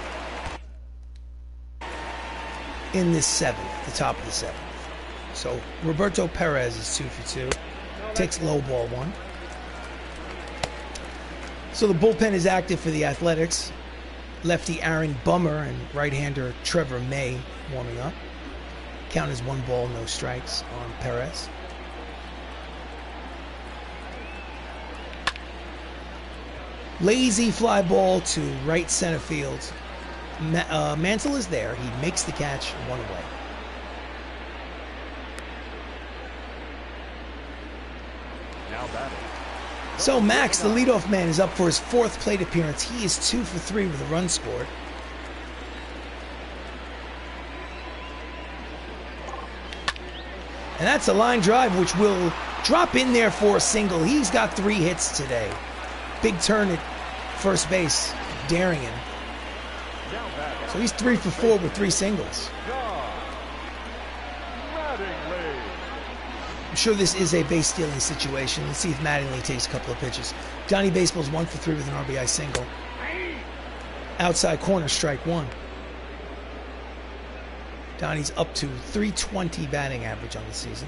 in this seventh, the top of the seventh. So Roberto Perez is 2 for 2. Takes low ball 1. So the bullpen is active for the Athletics. Lefty Aaron Bummer and right-hander Trevor May warming up. Count is 1 ball, no strikes on Perez. Lazy fly ball to right center field. Mantle is there. He makes the catch, 1 away. So Max, the leadoff man, is up for his 4th plate appearance. He is 2 for 3 with a run scored. And that's a line drive which will drop in there for a single. He's got 3 hits today. Big turn at first base, daring him. So he's 3 for 4 with 3 singles. I'm sure this is a base stealing situation. Let's see if Mattingly takes a couple of pitches. Johnny Baseball's 1 for 3 with an RBI single. Outside corner, strike 1. Donnie's up to 320 batting average on the season.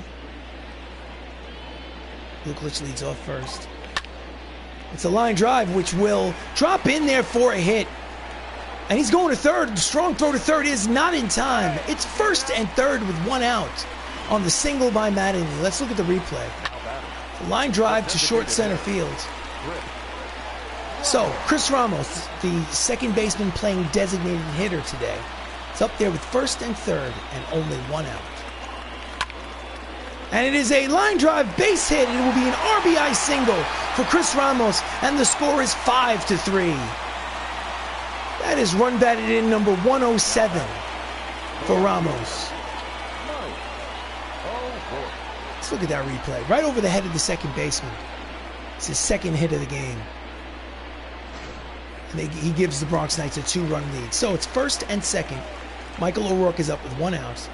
Luklitch leads off first. It's a line drive which will drop in there for a hit. And he's going to third. The strong throw to third is not in time. It's first and third with 1 out on the single by Mattingly. Let's look at the replay. The line drive to short center field. So, Chris Ramos, the second baseman playing designated hitter today, is up there with first and third and only 1 out. And it is a line drive base hit, and it will be an RBI single for Chris Ramos, and the score is 5-3. That is run batted in number 107 for Ramos. Let's look at that replay. Right over the head of the second baseman. It's his 2nd hit of the game. And he gives the Bronx Knights a 2-run lead. So it's first and second. Michael O'Rourke is up with 1 out.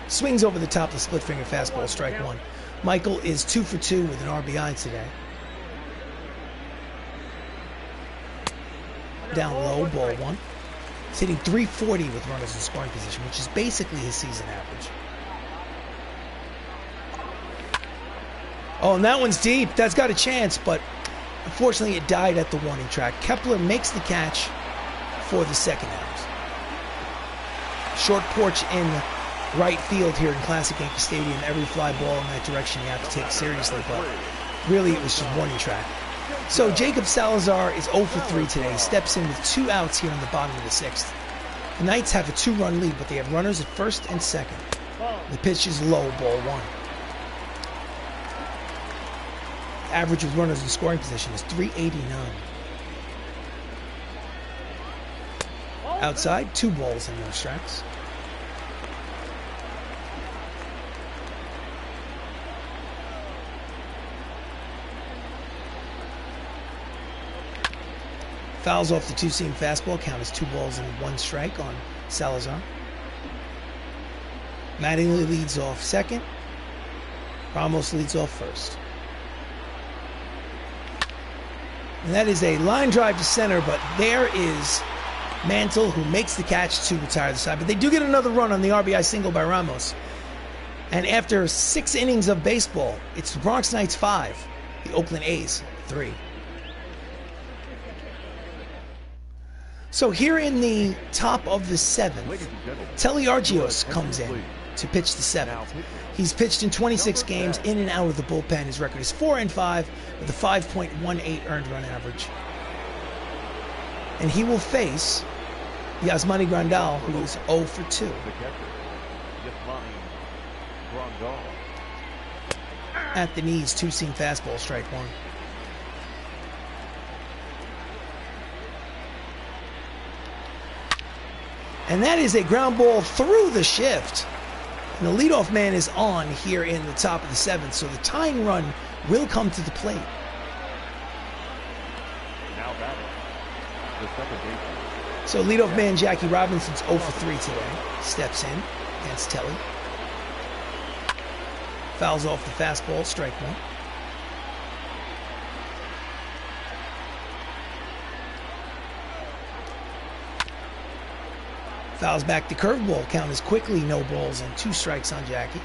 Swings over the top of the split finger fastball, strike 1. Michael is 2 for 2 with an RBI today. Down low, ball 1. He's hitting 340 with runners in scoring position, which is basically his season average. Oh, and that one's deep. That's got a chance, but unfortunately it died at the warning track. Kepler makes the catch for the 2nd out. Short porch in right field here in Classic Yankee Stadium. Every fly ball in that direction you have to take seriously, but really it was just warning track. So Jacob Salazar is 0 for 3 today. He steps in with 2 outs here in the bottom of the 6th. The Knights have a 2-run lead, but they have runners at first and second. The pitch is low, ball 1. Average with runners in scoring position is 389. Outside, 2 balls and no strikes. Fouls off the 2-seam fastball. Count is 2 balls and 1 strike on Salazar. Mattingly leads off second. Ramos leads off first. And that is a line drive to center, but there is Mantle, who makes the catch to retire the side. But they do get another run on the RBI single by Ramos. And after 6 innings of baseball, it's the Bronx Knights 5, the Oakland A's 3. So here in the top of the 7th, Telly Argios comes in to pitch the 7th. He's pitched in 26 games, in and out of the bullpen. His record is 4-5 with a 5.18 earned run average. And he will face Yasmani Grandal, who is 0 for 2. At the knees, 2-seam fastball, strike 1. And that is a ground ball through the shift. And the leadoff man is on here in the top of the 7th, so the tying run will come to the plate. Now batting, the second baseman. So leadoff man Jackie Robinson's 0 for 3 today. Steps in against Telly. Fouls off the fastball, strike 1. Fouls back the curveball. Count is quickly no balls and 2 strikes on Jackie.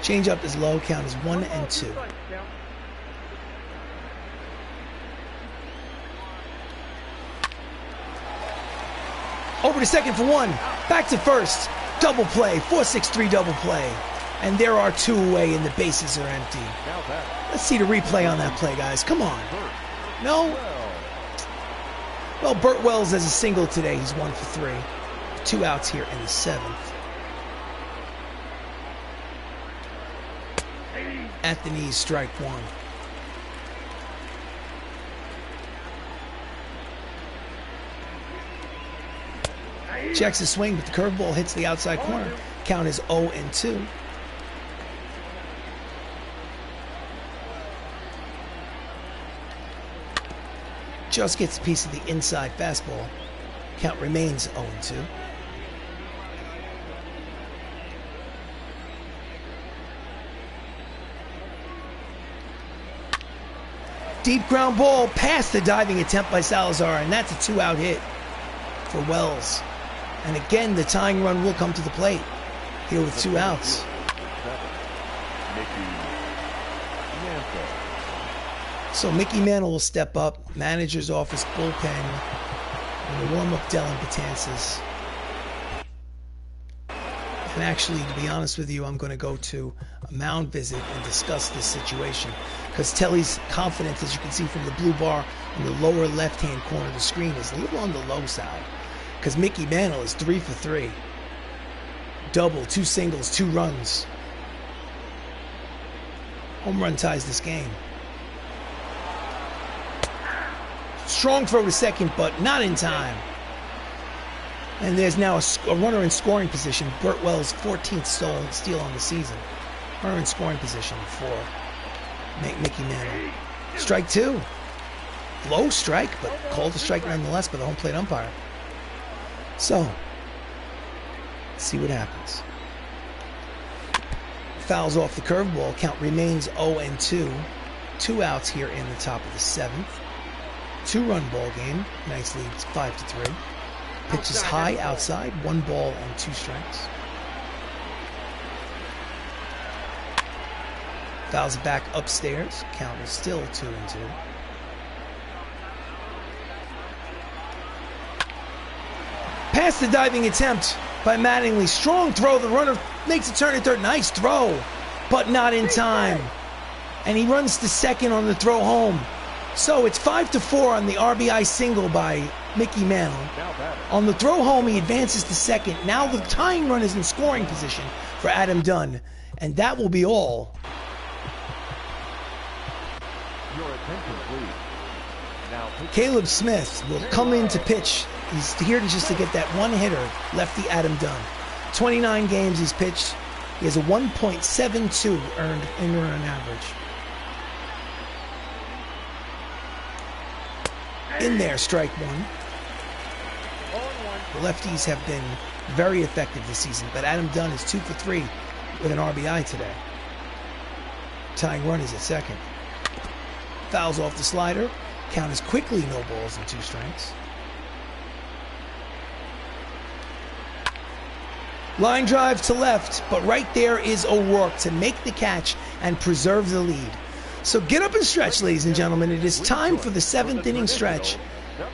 Change up is low. Count is 1 and 2. Over to second for 1. Back to first. Double play. 4-6-3 double play. And there are 2 away and the bases are empty. Let's see the replay on that play, guys. Come on. No? Well, Burt Wells has a single today. He's 1 for 3. 2 outs here in the 7th. At the knees, strike 1. Checks his swing, but the curveball hits the outside corner. Count is 0 and 2. Just gets a piece of the inside fastball. Count remains 0 and 2. Deep ground ball past the diving attempt by Salazar, and that's a 2-out hit for Wells. And again, the tying run will come to the plate here with 2 outs. So Mickey Mantle will step up, manager's office, bullpen, and warm up Dylan Betances. And actually, to be honest with you, I'm going to go to a mound visit and discuss this situation, because Telly's confidence, as you can see from the blue bar in the lower left-hand corner of the screen, is a little on the low side, because Mickey Mantle is 3 for 3. Double, 2 singles, 2 runs. Home run ties this game. Strong throw to second, but not in time. And there's now a runner in scoring position. Burt Wells' 14th steal on the season. Runner in scoring position for Mickey Mantle. Strike 2. Low strike, but called a strike nonetheless by the home plate umpire. So, let's see what happens. Fouls off the curveball. Count remains 0 and 2. 2 outs here in the top of the 7th. 2-run ball game. Nice lead, 5-3. Pitches high outside, 1 ball and 2 strikes. Fouls it back upstairs. Count is still 2 and 2. Past the diving attempt by Mattingly. Strong throw. The runner makes a turn at third. Nice throw, but not in time. And he runs to second on the throw home. So it's 5-4 on the RBI single by Mickey Mantle. On the throw home, he advances to second. Now the tying run is in scoring position for Adam Dunn. And that will be all. Caleb Smith will come in to pitch. He's here just to get that one hitter, lefty Adam Dunn. 29 games he's pitched. He has a 1.72 earned in-run average. In there, strike 1. The lefties have been very effective this season, but Adam Dunn is 2 for 3 with an RBI today. Tying run is at second. Fouls off the slider. Count is quickly no balls and 2 strikes. Line drive to left, but right there is O'Rourke to make the catch and preserve the lead. So get up and stretch, ladies and gentlemen. It is time for the 7th inning stretch.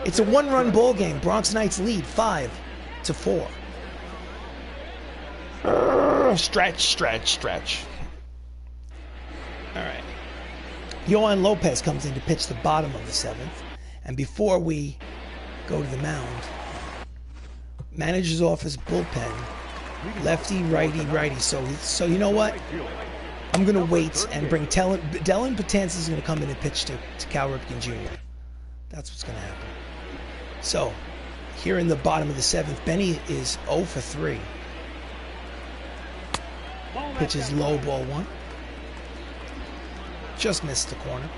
It's a 1-run ball game. Bronx Knights lead 5-4. Stretch. All right. Yohan Lopez comes in to pitch the bottom of the 7th. And before we go to the mound, manager's office, bullpen, lefty, righty. So you know what? I'm going to wait and bring Dylan Betances is going to come in and pitch to Cal Ripken Jr. That's what's going to happen. So, Here in the bottom of the 7th, Benny is 0 for 3. Pitch is low, ball 1. Just missed the corner.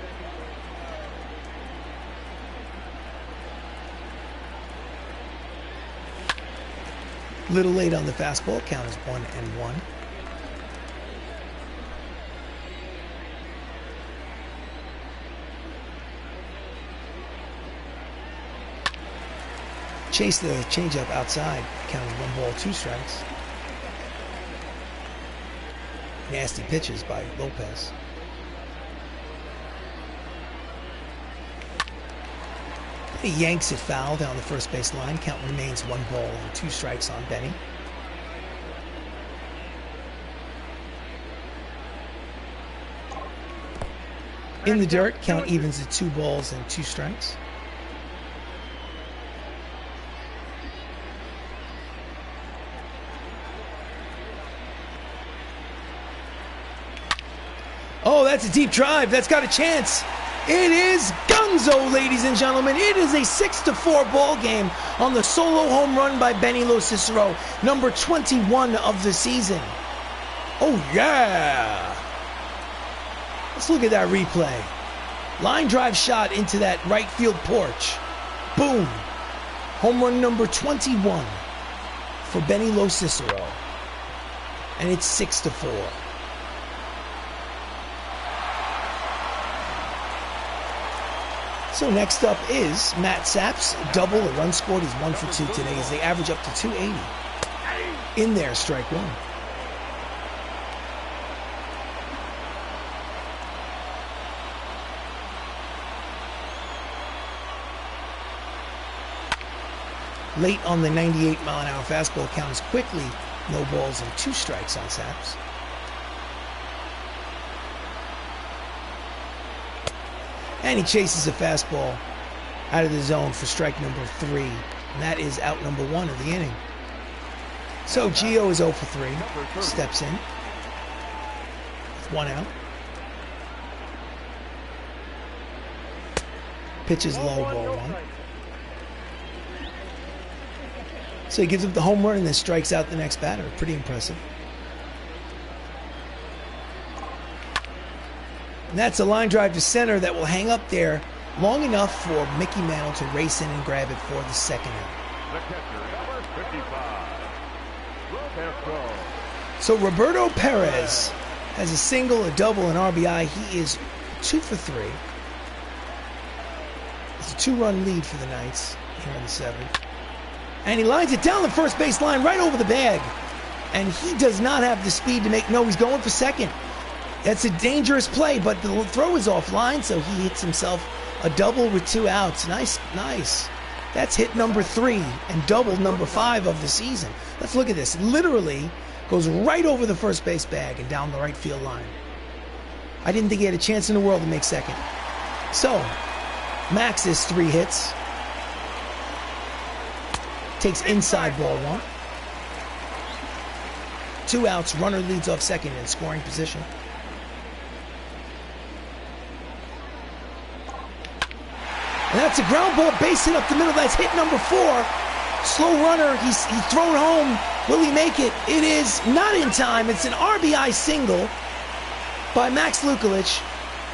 Little late on the fastball. Count is 1-1. Chase the changeup outside. Counting 1 ball, 2 strikes. Nasty pitches by Lopez. He yanks it foul down the first base line. Count remains 1 ball and 2 strikes on Benny. In the dirt, count evens at 2 balls and 2 strikes. Oh, that's a deep drive. That's got a chance. It is Gunzo, ladies and gentlemen. It is a 6-4 ball game on the solo home run by Benny LoCicero, number 21 of the season. Oh, yeah. Let's look at that replay. Line drive shot into that right field porch. Boom. Home run number 21 for Benny LoCicero. And it's 6-4. So next up is Matt Sapp's double. A run scored. He's 1 for 2 today as they average up to 280. In there, strike 1. Late on the 98-mile-an-hour fastball. Count is quickly no balls and 2 strikes on Saps. And he chases a fastball out of the zone for strike number 3. And that is out number 1 of the inning. So Gio is 0 for 3. Steps in. With 1 out. Pitches low, ball 1. So he gives up the home run and then strikes out the next batter. Pretty impressive. And that's a line drive to center that will hang up there long enough for Mickey Mantle to race in and grab it for the second out. The catcher, number 55. So Roberto Perez has a single, a double, an RBI. He is 2 for 3. It's a 2-run lead for the Knights here in the 7th. And he lines it down the first base line right over the bag. And he does not have the speed to make... No, he's going for second. That's a dangerous play, but the throw is offline, so he hits himself a double with 2 outs. Nice, nice. That's hit number 3 and double number 5 of the season. Let's look at this. Literally goes right over the first base bag and down the right field line. I didn't think he had a chance in the world to make second. So, Max is 3 hits. Takes inside ball 1. 2 outs. Runner leads off second in scoring position. And that's a ground ball base hit up the middle. That's hit number 4. Slow runner. He's thrown home. Will he make it? It is not in time. It's an RBI single by Max Luklitch.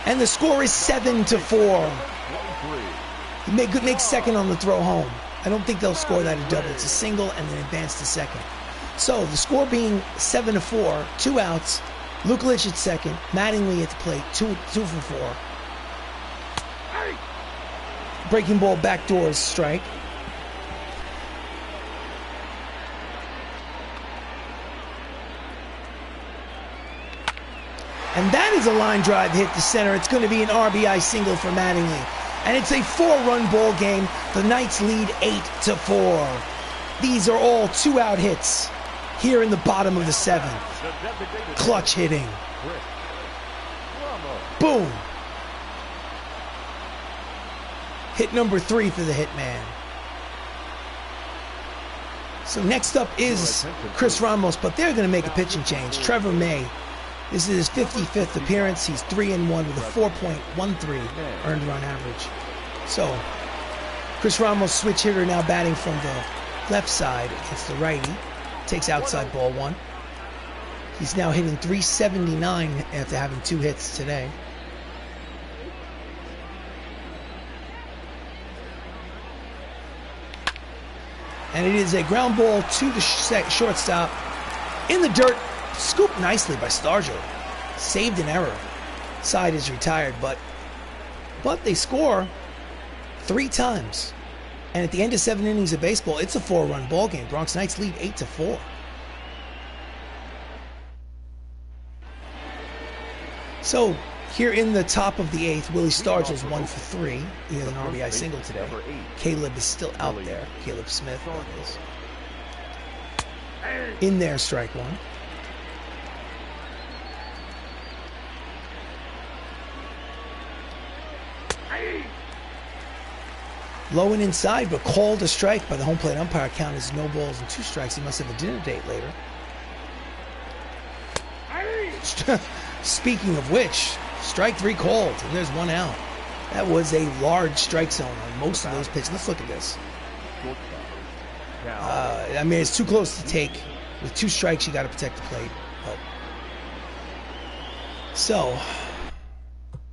And the score is 7-4. He makes second on the throw home. I don't think they'll score that a double. It's a single and then advance to second. So the score being 7-4, 2 outs. Luklitch at second. Mattingly at the plate. 2 for 4. Breaking ball backdoors strike. And that is a line drive hit to center. It's going to be an RBI single for Mattingly. And it's a 4-run ball game. The Knights lead 8-4. These are all 2-out hits here in the bottom of the 7th. Clutch hitting. Boom. Hit number 3 for the hitman. So next up is Chris Ramos, but they're going to make a pitching change. Trevor May. This is his 55th appearance. He's 3-1 with a 4.13 earned run average. So Chris Ramos, switch hitter, now batting from the left side against the righty. Takes outside ball one. He's now hitting .379 after having 2 hits today. And it is a ground ball to the shortstop. In the dirt, scooped nicely by Stargell. Saved an error. Side is retired, but they score 3 times. And at the end of 7 innings of baseball, it's a 4-run ball game. Bronx Knights lead 8-4. So here in the top of the 8th, Willie Stargell's 1 for 3. He had an RBI single today. Caleb is still out there. Caleb Smith is in there, strike 1. Low and inside, but called a strike by the home plate umpire. Count is no balls and 2 strikes. He must have a dinner date later. Speaking of which, strike 3 called, and there's 1 out. That was a large strike zone on most of those pitches. Let's look at this. I mean, it's too close to take. With 2 strikes, you got to protect the plate. But so,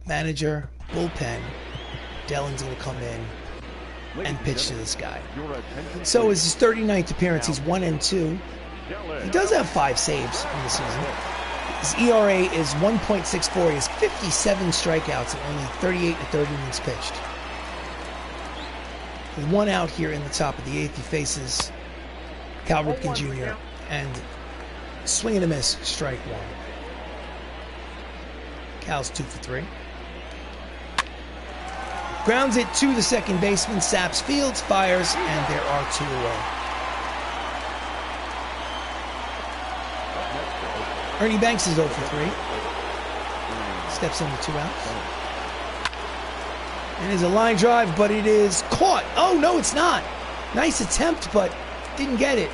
manager, bullpen, Dellen's going to come in and pitch to this guy. So it's his 39th appearance. He's 1-2. He does have 5 saves in the season. His ERA is 1.64. He has 57 strikeouts and only 38 to 30 innings pitched. With 1 out here in the top of the 8th, he faces Cal Ripken Jr. and swing and a miss, strike 1. Cal's 2 for 3. Grounds it to the second baseman. Saps fields, fires, and there are 2 away. Ernie Banks is 0 for 3. Steps in with 2 outs. And it's a line drive, but it is caught. Oh, no, it's not. Nice attempt, but didn't get it.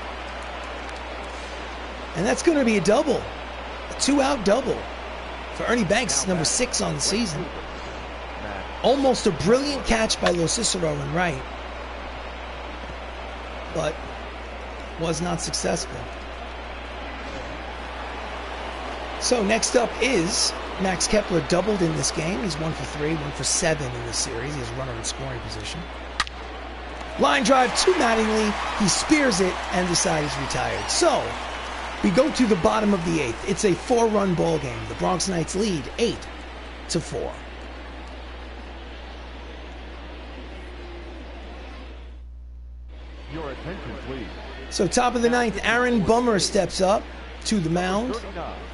And that's going to be a double. A 2-out double for Ernie Banks, number 6 on the season. Almost a brilliant catch by LoCicero in right, but was not successful. So next up is Max Kepler, doubled in this game. He's 1 for 3, 1 for 7 in this series. He has a runner in scoring position. Line drive to Mattingly. He spears it, and the side is retired. So we go to the bottom of the 8th. It's a 4-run ball game. The Bronx Knights lead 8-4. Your attention, please. So top of the 9th, Aaron Bummer steps up to the mound.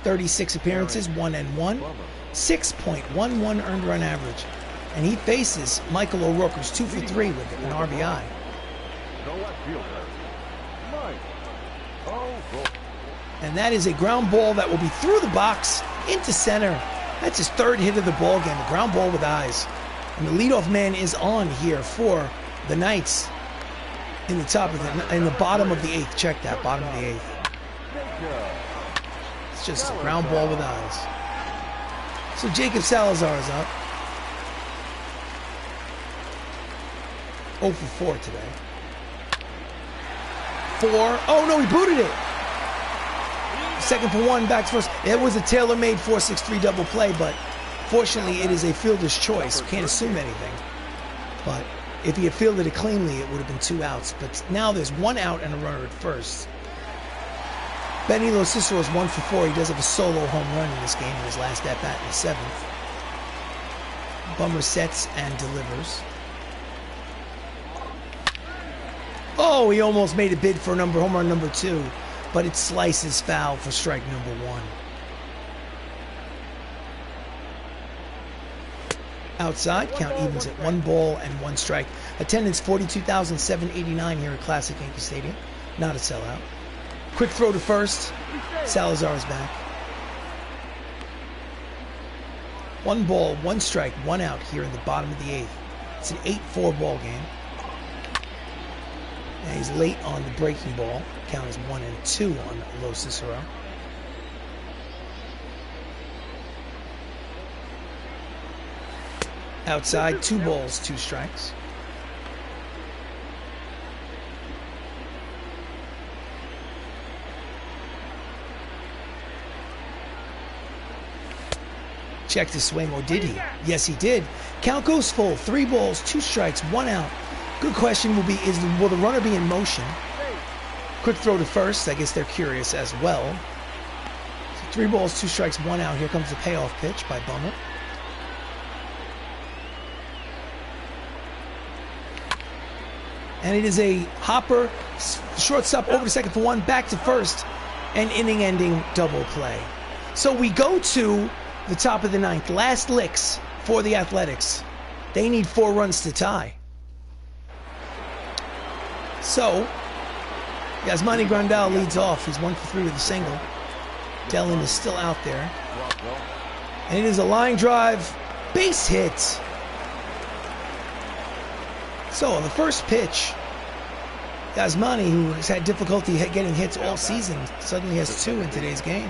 36 appearances, 1-1, 6.11 earned run average. And he faces Michael O'Rourke, who's 2 for 3 with an RBI. And that is a ground ball that will be through the box into center. That's his 3rd hit of the ball game, a ground ball with eyes. And the leadoff man is on here for the Knights. In the bottom of the 8th. Check that, bottom of the 8th. It's just a ground ball with eyes. So Jacob Salazar is up. 0 for 4 today. 4. Oh no, he booted it. 2nd for 1, back to first. It was a tailor-made 4-6-3 double play, but fortunately it is a fielder's choice. We can't assume anything. But if he had fielded it cleanly, it would have been 2 outs. But now there's 1 out and a runner at first. Benny LoCicero is 1 for 4. He does have a solo home run in this game in his last at-bat in the 7th. Bummer sets and delivers. Oh, he almost made a bid for home run number 2, but it slices foul for strike number 1. Outside, count evens at 1 ball and 1 strike. Attendance 42,789 here at Classic Yankee Stadium. Not a sellout. Quick throw to first. Salazar is back. 1 ball, 1 strike, 1 out here in the bottom of the 8th. It's an 8-4 ball game. And he's late on the breaking ball. Count is 1-2 on LoCicero. Outside, 2 balls, 2 strikes. Check the swing, or did he? Yes, he did. Count goes full. 3 balls, 2 strikes, 1 out. Good question will be, will the runner be in motion? Quick throw to first. I guess they're curious as well. So 3 balls, 2 strikes, 1 out. Here comes the payoff pitch by Bummer. And it is a hopper, shortstop over to second for 1, back to first, an inning-ending double play. So we go to the top of the 9th. Last licks for the Athletics. They need 4 runs to tie. So, Yasmani Grandal leads off. He's 1 for 3 with a single. Dellin is still out there. And it is a line drive, base hit. So, the first pitch, Yasmani, who has had difficulty getting hits all season, suddenly has 2 in today's game.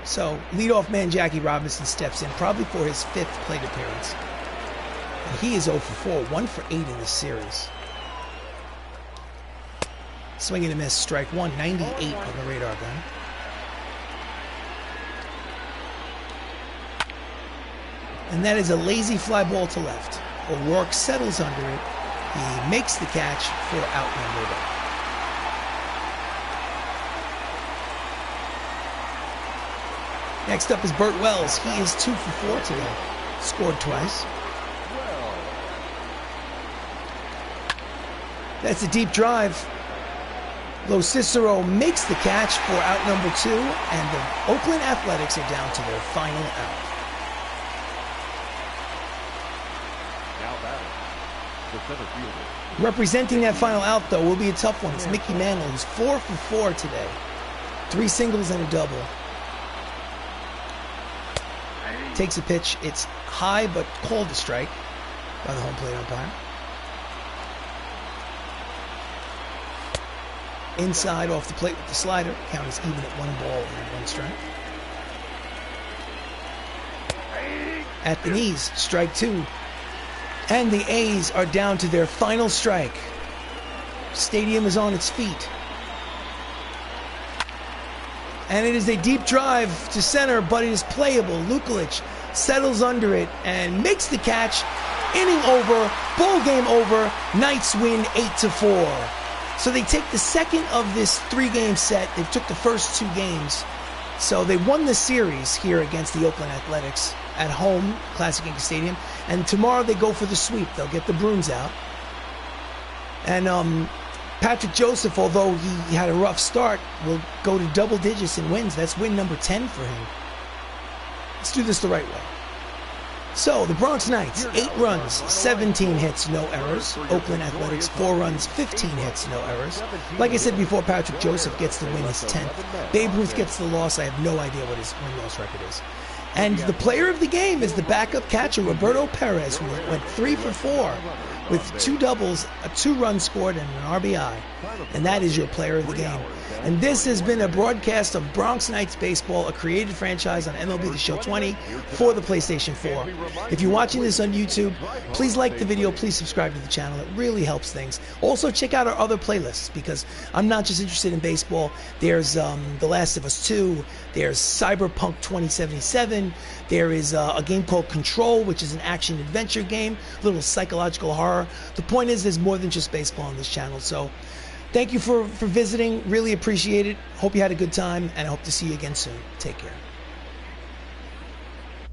So, leadoff man Jackie Robinson steps in, probably for his 5th plate appearance. And he is 0 for 4, 1 for 8 in this series. Swing and a miss, strike 1, 98 on the radar gun. And that is a lazy fly ball to left. O'Rourke settles under it. He makes the catch for out number 1. Next up is Burt Wells. He is 2 for 4 today. Scored twice. That's a deep drive. LoCicero makes the catch for out number 2, and the Oakland Athletics are down to their final out. Representing that final out, though, will be a tough one. It's Mickey Mantle, who's 4 for 4 today. 3 singles and a double. Takes a pitch. It's high, but called a strike by the home plate umpire. Inside off the plate with the slider. Count is even at 1 ball and 1 strike. At the knees, strike 2. And the A's are down to their final strike. Stadium is on its feet. And it is a deep drive to center, but it is playable. Luklitch settles under it and makes the catch. Inning over, ball game over. Knights win 8-4. So they take the second of this 3-game set. They took the first 2 games. So they won the series here against the Oakland Athletics at home, Classic Yankee Stadium. And tomorrow they go for the sweep. They'll get the Bruins out. And Patrick Joseph, although he had a rough start, will go to double digits in wins. That's win number 10 for him. Let's do this the right way. So, the Bronx Knights, 8 runs, 17 hits, no errors. Oakland Athletics, 4 runs, 15 hits, no errors. Like I said before, Patrick Joseph gets the win, his 10th. Babe Ruth gets the loss. I have no idea what his win-loss record is. And the player of the game is the backup catcher, Roberto Perez, who went 3 for 4 with 2 doubles, a 2-run scored, and an RBI. And that is your player of the game. And this has been a broadcast of Bronx Knights Baseball, a created franchise on MLB The Show 20 for the PlayStation 4. If you're watching this on YouTube, please like the video, please subscribe to the channel. It really helps things. Also, check out our other playlists, because I'm not just interested in baseball. There's The Last of Us 2, there's Cyberpunk 2077, there is a game called Control, which is an action-adventure game, a little psychological horror. The point is, there's more than just baseball on this channel. So thank you for visiting. Really appreciate it. Hope you had a good time, and I hope to see you again soon. Take care.